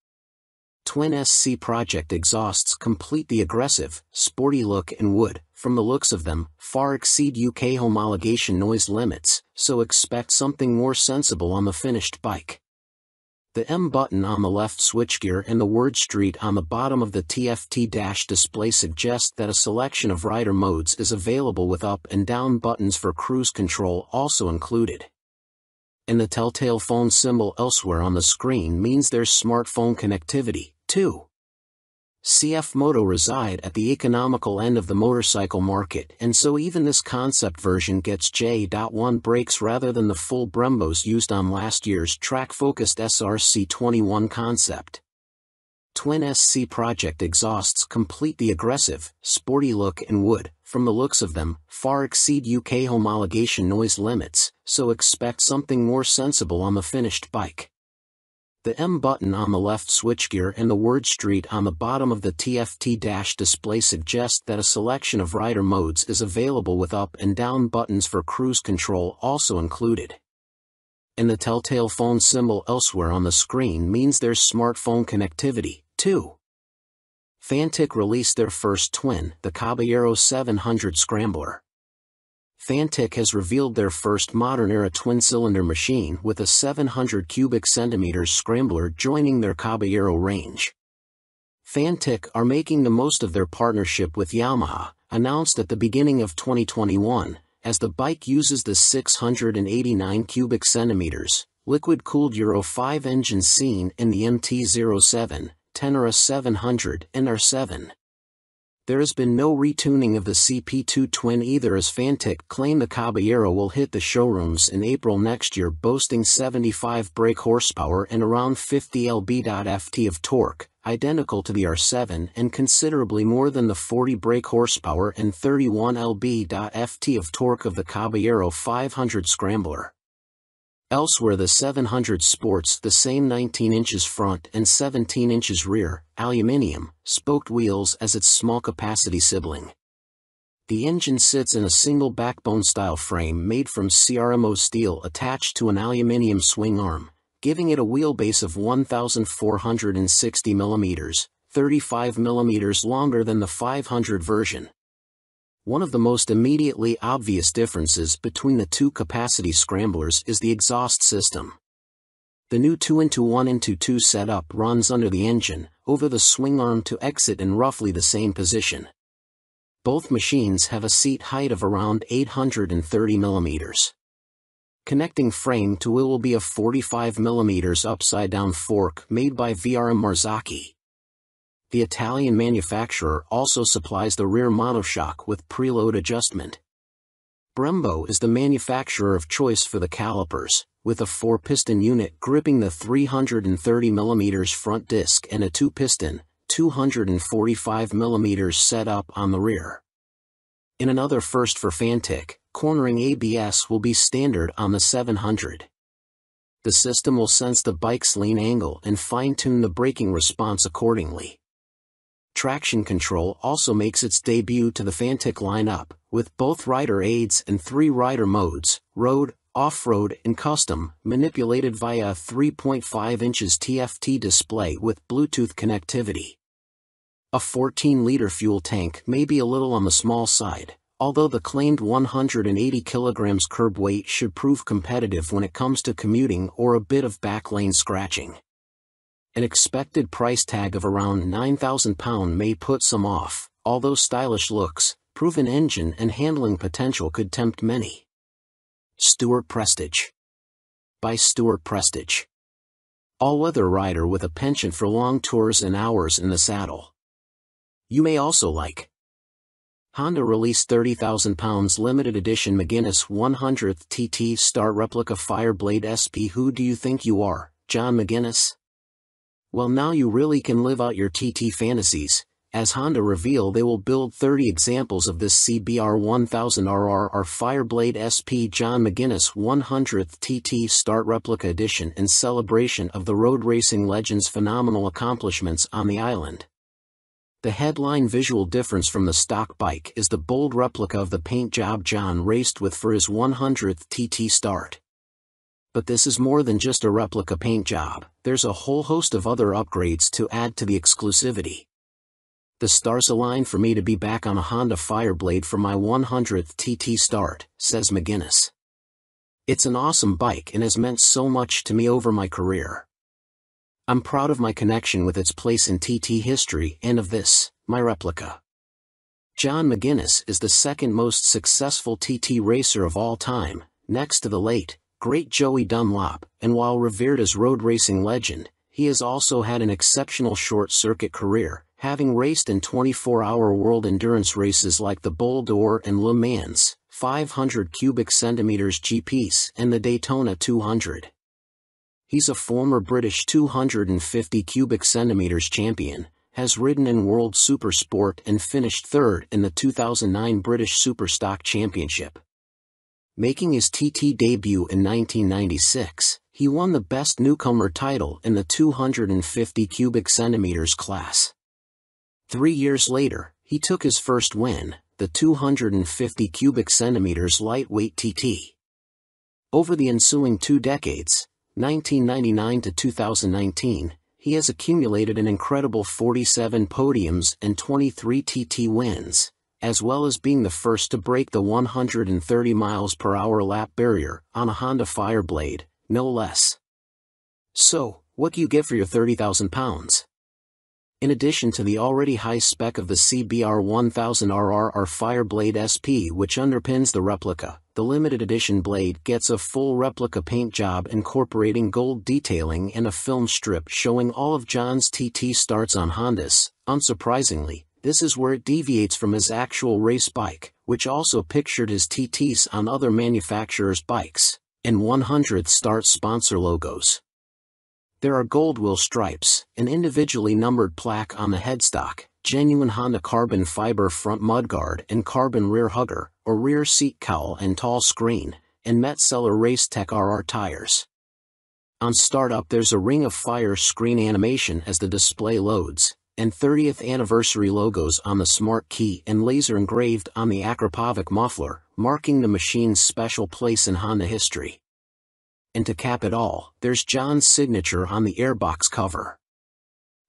Twin SC Project exhausts complete the aggressive, sporty look and would, from the looks of them, far exceed UK homologation noise limits, so expect something more sensible on the finished bike. The M button on the left switchgear and the word Street on the bottom of the TFT dash display suggest that a selection of rider modes is available with up and down buttons for cruise control also included. And the telltale phone symbol elsewhere on the screen means there's smartphone connectivity, too. CF Moto reside at the economical end of the motorcycle market, and so even this concept version gets J.1 brakes rather than the full Brembos used on last year's track-focused SRC21 concept. Twin SC Project exhausts complete the aggressive, sporty look and would, from the looks of them, far exceed UK homologation noise limits, so expect something more sensible on the finished bike. The M button on the left switchgear and the word Street on the bottom of the TFT dash display suggest that a selection of rider modes is available with up and down buttons for cruise control also included. And the telltale phone symbol elsewhere on the screen means there's smartphone connectivity, too. Fantic released their first twin, the Caballero 700 Scrambler. Fantic has revealed their first modern-era twin-cylinder machine with a 700 cubic centimeters scrambler joining their Caballero range. Fantic are making the most of their partnership with Yamaha, announced at the beginning of 2021, as the bike uses the 689 cubic centimeters, liquid-cooled Euro 5 engine seen in the MT-07, Tenere 700 and R7. There has been no retuning of the CP2 twin either, as Fantic claim the Caballero will hit the showrooms in April next year, boasting 75 brake horsepower and around 50 lb.ft of torque, identical to the R7 and considerably more than the 40 brake horsepower and 31 lb.ft of torque of the Caballero 500 Scrambler. Elsewhere, the 700 sports the same 19 inches front and 17 inches rear, aluminium, spoked wheels as its small-capacity sibling. The engine sits in a single backbone-style frame made from CRMO steel attached to an aluminium swing arm, giving it a wheelbase of 1,460 mm, 35 mm longer than the 500 version. One of the most immediately obvious differences between the two capacity scramblers is the exhaust system. The new 2-into-1-into-2 setup runs under the engine, over the swing arm to exit in roughly the same position. Both machines have a seat height of around 830 mm. Connecting frame to wheel will be a 45 mm upside-down fork made by VRM Marzocchi. The Italian manufacturer also supplies the rear monoshock with preload adjustment. Brembo is the manufacturer of choice for the calipers, with a 4-piston unit gripping the 330 mm front disc and a 2-piston, 245 mm setup on the rear. In another first for Fantic, cornering ABS will be standard on the 700. The system will sense the bike's lean angle and fine-tune the braking response accordingly. Traction control also makes its debut to the Fantic lineup, with both rider aids and 3 rider modes, road, off-road and custom, manipulated via a 3.5 inches TFT display with Bluetooth connectivity. A 14-liter fuel tank may be a little on the small side, although the claimed 180 kilograms curb weight should prove competitive when it comes to commuting or a bit of backlane scratching. An expected price tag of around £9,000 may put some off, although stylish looks, proven engine and handling potential could tempt many. Stuart Prestige. By Stuart Prestige. All-weather rider with a penchant for long tours and hours in the saddle. You may also like. Honda released £30,000 limited edition McGuinness 100th TT Star Replica Fireblade SP. Who do you think you are, John McGuinness? Well, now you really can live out your TT fantasies, as Honda reveal they will build 30 examples of this CBR 1000RR or Fireblade SP John McGuinness 100th TT Start Replica Edition in celebration of the road racing legend's phenomenal accomplishments on the island. The headline visual difference from the stock bike is the bold replica of the paint job John raced with for his 100th TT Start. But this is more than just a replica paint job, there's a whole host of other upgrades to add to the exclusivity. The stars align for me to be back on a Honda Fireblade for my 100th TT Start, says McGuinness. It's an awesome bike and has meant so much to me over my career. I'm proud of my connection with its place in TT history and of this, my replica. John McGuinness is the second most successful TT racer of all time, next to the late, great Joey Dunlop, and while revered as road racing legend, he has also had an exceptional short-circuit career, having raced in 24-hour world endurance races like the Bol d'Or and Le Mans, 500 cubic centimeters GPs, and the Daytona 200. He's a former British 250 cubic centimeters champion, has ridden in World Supersport and finished third in the 2009 British Superstock Championship. Making his TT debut in 1996, he won the Best Newcomer title in the 250 cubic centimeters class. 3 years later, he took his first win, the 250 cubic centimeters lightweight TT. Over the ensuing 2 decades, 1999 to 2019, he has accumulated an incredible 47 podiums and 23 TT wins, as well as being the first to break the 130 miles per hour lap barrier on a Honda Fireblade, no less. So, what do you get for your 30,000 pounds? In addition to the already high spec of the CBR 1000RR or Fireblade SP which underpins the replica, the limited edition blade gets a full replica paint job incorporating gold detailing and a film strip showing all of John's TT starts on Hondas. Unsurprisingly, this is where it deviates from his actual race bike, which also pictured his TTs on other manufacturers' bikes, and 100th Start sponsor logos. There are gold wheel stripes, an individually numbered plaque on the headstock, genuine Honda carbon fiber front mudguard and carbon rear hugger, or rear seat cowl and tall screen, and Metzeler Racetech RR tires. On startup there's a Ring of Fire screen animation as the display loads, and 30th anniversary logos on the smart key and laser engraved on the Akrapovic muffler, marking the machine's special place in Honda history. And to cap it all, there's John's signature on the airbox cover.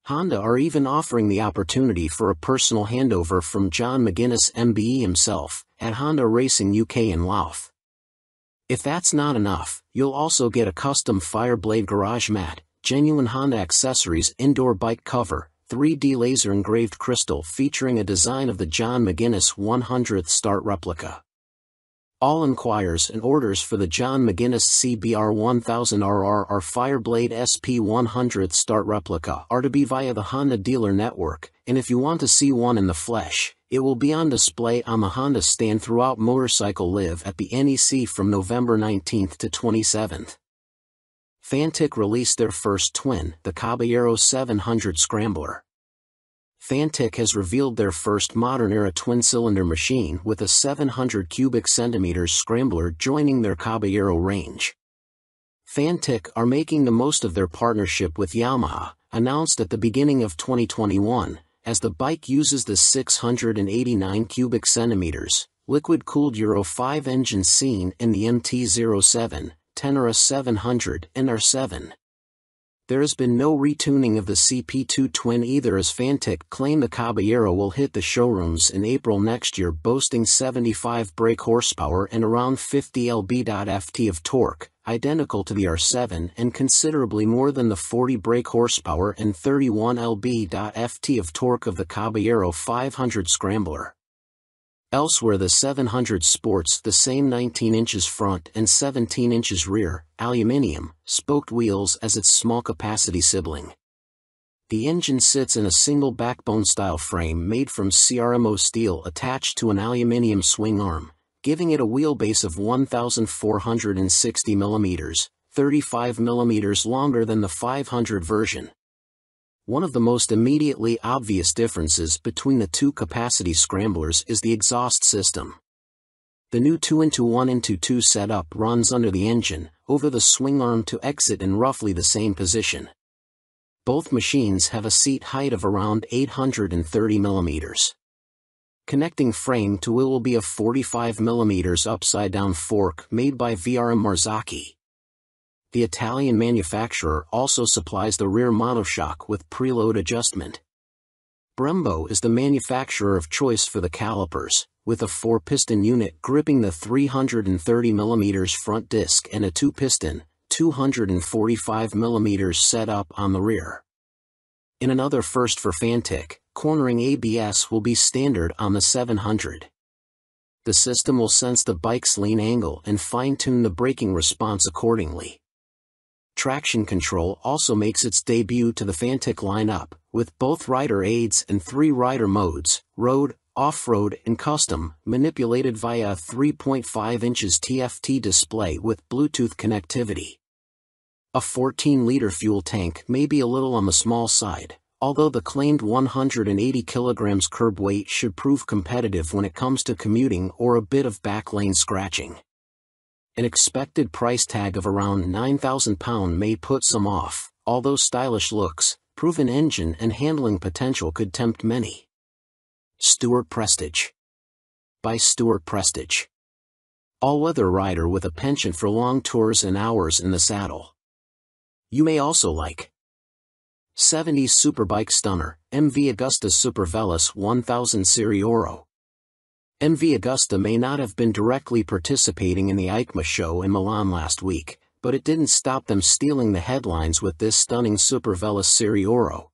Honda are even offering the opportunity for a personal handover from John McGuinness MBE himself, at Honda Racing UK in Louth. If that's not enough, you'll also get a custom Fireblade garage mat, genuine Honda accessories indoor bike cover, 3D laser engraved crystal featuring a design of the John McGuinness 100th Start replica. All inquiries and orders for the John McGuinness CBR 1000RR or Fireblade SP 100th Start replica are to be via the Honda dealer network, and if you want to see one in the flesh, it will be on display on the Honda stand throughout Motorcycle Live at the NEC from November 19th to 27th. Fantic released their first twin, the Caballero 700 Scrambler. Fantic has revealed their first modern-era twin-cylinder machine with a 700 cubic centimeters Scrambler joining their Caballero range. Fantic are making the most of their partnership with Yamaha, announced at the beginning of 2021, as the bike uses the 689 cubic centimeters, liquid-cooled Euro 5 engine seen in the MT-07, Tenere 700 and R7. There has been no retuning of the CP2 twin either, as Fantic claim the Caballero will hit the showrooms in April next year, boasting 75 brake horsepower and around 50 lb-ft of torque, identical to the R7 and considerably more than the 40 brake horsepower and 31 lb-ft of torque of the Caballero 500 Scrambler. Elsewhere the 700 sports the same 19 inches front and 17 inches rear, aluminium, spoked wheels as its small-capacity sibling. The engine sits in a single backbone-style frame made from CRMO steel attached to an aluminium swing arm, giving it a wheelbase of 1,460 mm, 35 mm longer than the 500 version. One of the most immediately obvious differences between the two capacity scramblers is the exhaust system. The new 2-in-1-in-2 setup runs under the engine, over the swing arm to exit in roughly the same position. Both machines have a seat height of around 830 mm. Connecting frame to wheel will be a 45 mm upside-down fork made by VRM Marzocchi. The Italian manufacturer also supplies the rear monoshock with preload adjustment. Brembo is the manufacturer of choice for the calipers, with a 4-piston unit gripping the 330 mm front disc and a 2-piston, 245 mm setup on the rear. In another first for Fantic, cornering ABS will be standard on the 700. The system will sense the bike's lean angle and fine-tune the braking response accordingly. Traction control also makes its debut to the Fantic lineup, with both rider aids and 3 rider modes, road, off-road and custom, manipulated via a 3.5 inches TFT display with Bluetooth connectivity. A 14-liter fuel tank may be a little on the small side, although the claimed 180 kg curb weight should prove competitive when it comes to commuting or a bit of back lane scratching. An expected price tag of around £9,000 may put some off, although stylish looks, proven engine and handling potential could tempt many. Stuart Prestige. By Stuart Prestige. All-weather rider with a penchant for long tours and hours in the saddle. You may also like 70s Superbike Stunner, MV Agusta Super Veloce 1000 Serie Oro. MV Agusta may not have been directly participating in the EICMA show in Milan last week, but it didn't stop them stealing the headlines with this stunning Super Veloce Serie Oro.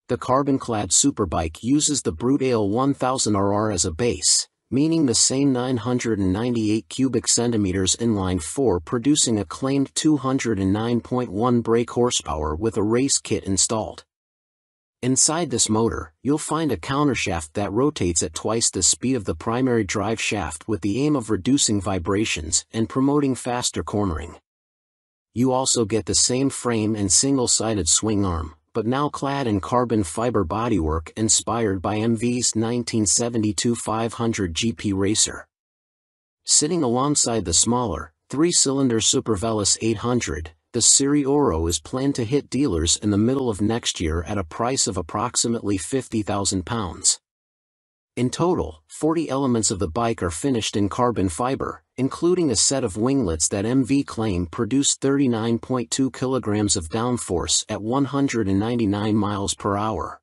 The carbon-clad superbike uses the Brute Ale 1000RR as a base, meaning the same 998 cubic centimeters inline 4, producing a claimed 209.1 brake horsepower with a race kit installed. Inside this motor, you'll find a countershaft that rotates at twice the speed of the primary drive shaft with the aim of reducing vibrations and promoting faster cornering. You also get the same frame and single-sided swing arm, but now clad in carbon fiber bodywork inspired by MV's 1972 500 GP Racer. Sitting alongside the smaller, 3-cylinder Super Veloce 800, the Serie Oro is planned to hit dealers in the middle of next year at a price of approximately £50,000. In total, 40 elements of the bike are finished in carbon fiber, including a set of winglets that MV claim produce 39.2 kilograms of downforce at 199 miles per hour.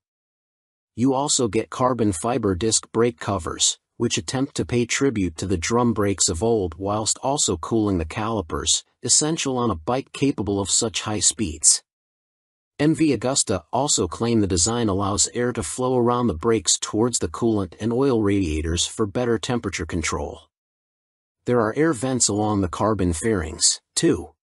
You also get carbon fiber disc brake covers, which attempt to pay tribute to the drum brakes of old whilst also cooling the calipers, essential on a bike capable of such high speeds. MV Agusta also claim the design allows air to flow around the brakes towards the coolant and oil radiators for better temperature control. There are air vents along the carbon fairings, too.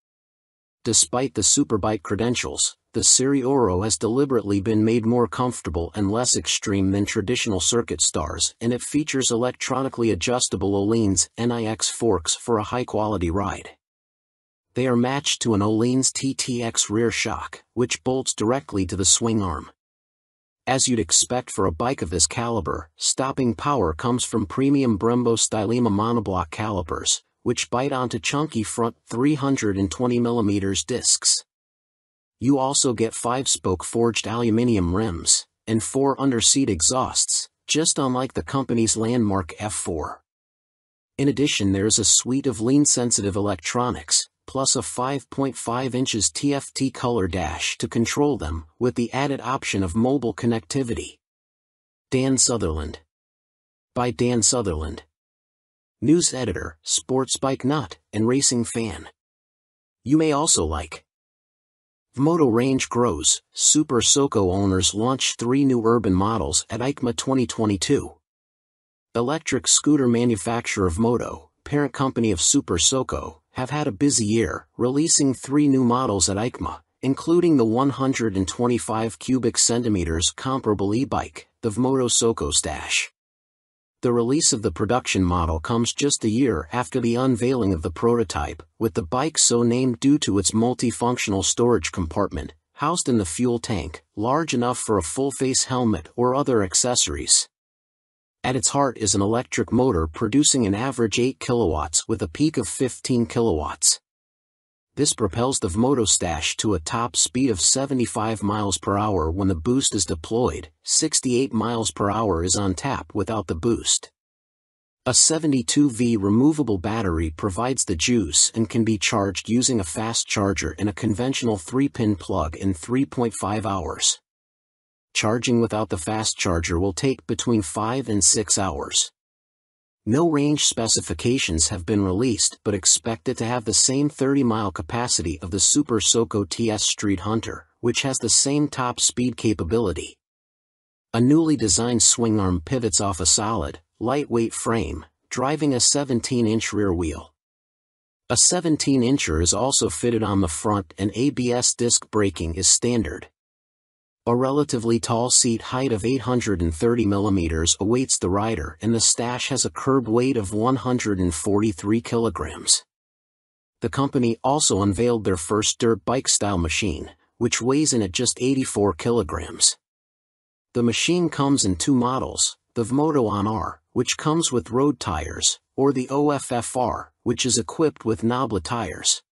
Despite the superbike credentials, the Serie Oro has deliberately been made more comfortable and less extreme than traditional circuit stars, and it features electronically adjustable Öhlins NIX forks for a high-quality ride. They are matched to an Öhlins TTX rear shock, which bolts directly to the swing arm. As you'd expect for a bike of this caliber, stopping power comes from premium Brembo Stylema monoblock calipers, which bite onto chunky front 320mm discs. You also get 5-spoke forged aluminium rims, and 4 under-seat exhausts, just unlike the company's landmark F4. In addition, there's a suite of lean-sensitive electronics, plus a 5.5 inches TFT color dash to control them, with the added option of mobile connectivity. Dan Sutherland. By Dan Sutherland. News editor, sports bike nut, and racing fan. You may also like Vmoto range grows, Super Soco owners launch 3 new urban models at EICMA 2022. Electric scooter manufacturer Vmoto, parent company of Super Soco, have had a busy year, releasing 3 new models at EICMA, including the 125 cubic centimeters comparable e-bike, the Vmoto Soco Stash. The release of the production model comes just a year after the unveiling of the prototype, with the bike so named due to its multifunctional storage compartment, housed in the fuel tank, large enough for a full-face helmet or other accessories. At its heart is an electric motor producing an average 8 kilowatts with a peak of 15 kilowatts. This propels the Vmoto Stash to a top speed of 75 miles per hour when the boost is deployed. 68 miles per hour is on tap without the boost. A 72V removable battery provides the juice and can be charged using a fast charger in a conventional 3-pin plug in 3.5 hours. Charging without the fast charger will take between 5 and 6 hours. No range specifications have been released, but expect it to have the same 30-mile capacity of the Super Soco TS Street Hunter, which has the same top speed capability. A newly designed swing arm pivots off a solid, lightweight frame, driving a 17-inch rear wheel. A 17-incher is also fitted on the front, and ABS disc braking is standard. A relatively tall seat height of 830 mm awaits the rider, and the Stash has a curb weight of 143 kilograms. The company also unveiled their first dirt bike-style machine, which weighs in at just 84 kilograms. The machine comes in two models, the Vmoto On-R, which comes with road tires, or the OFFR, which is equipped with knoblet tires.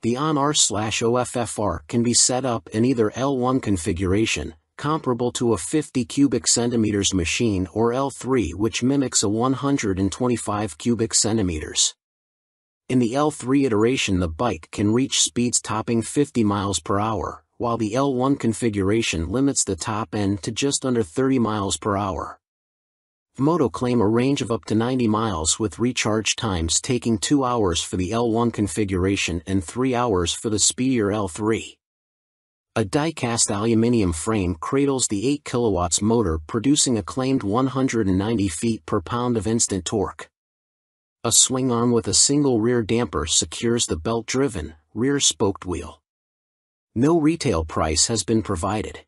The On-R/OFFR can be set up in either L1 configuration, comparable to a 50 cubic centimeters machine, or L3, which mimics a 125 cubic centimeters. In the L3 iteration, the bike can reach speeds topping 50 miles per hour, while the L1 configuration limits the top end to just under 30 miles per hour. Vmoto claim a range of up to 90 miles with recharge times taking 2 hours for the L1 configuration and 3 hours for the speedier L3. A die-cast aluminium frame cradles the 8 kilowatts motor, producing a claimed 190 feet per pound of instant torque. A swing arm with a single rear damper secures the belt-driven, rear-spoked wheel. No retail price has been provided.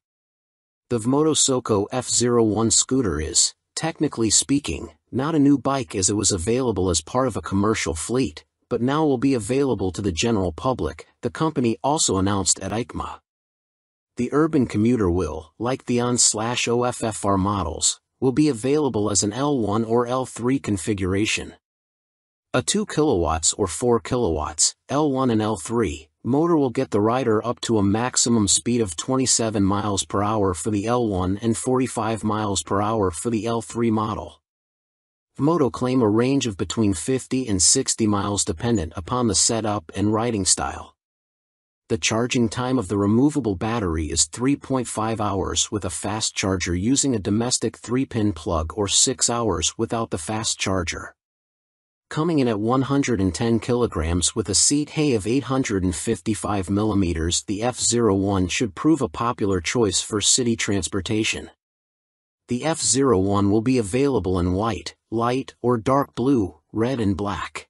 The Vmoto Soco F01 scooter is, technically speaking, not a new bike, as it was available as part of a commercial fleet, but now will be available to the general public, the company also announced at EICMA. The urban commuter will, like the On/OFFR models, will be available as an L1 or L3 configuration. A 2 kilowatts or 4 kilowatts, L1 and L3, motor will get the rider up to a maximum speed of 27 miles per hour for the L1 and 45 miles per hour for the L3 model. Vmoto claim a range of between 50 and 60 miles dependent upon the setup and riding style. The charging time of the removable battery is 3.5 hours with a fast charger using a domestic 3-pin plug, or 6 hours without the fast charger. Coming in at 110 kilograms with a seat height of 855 mm, the F01 should prove a popular choice for city transportation. The F01 will be available in white, light or dark blue, red and black.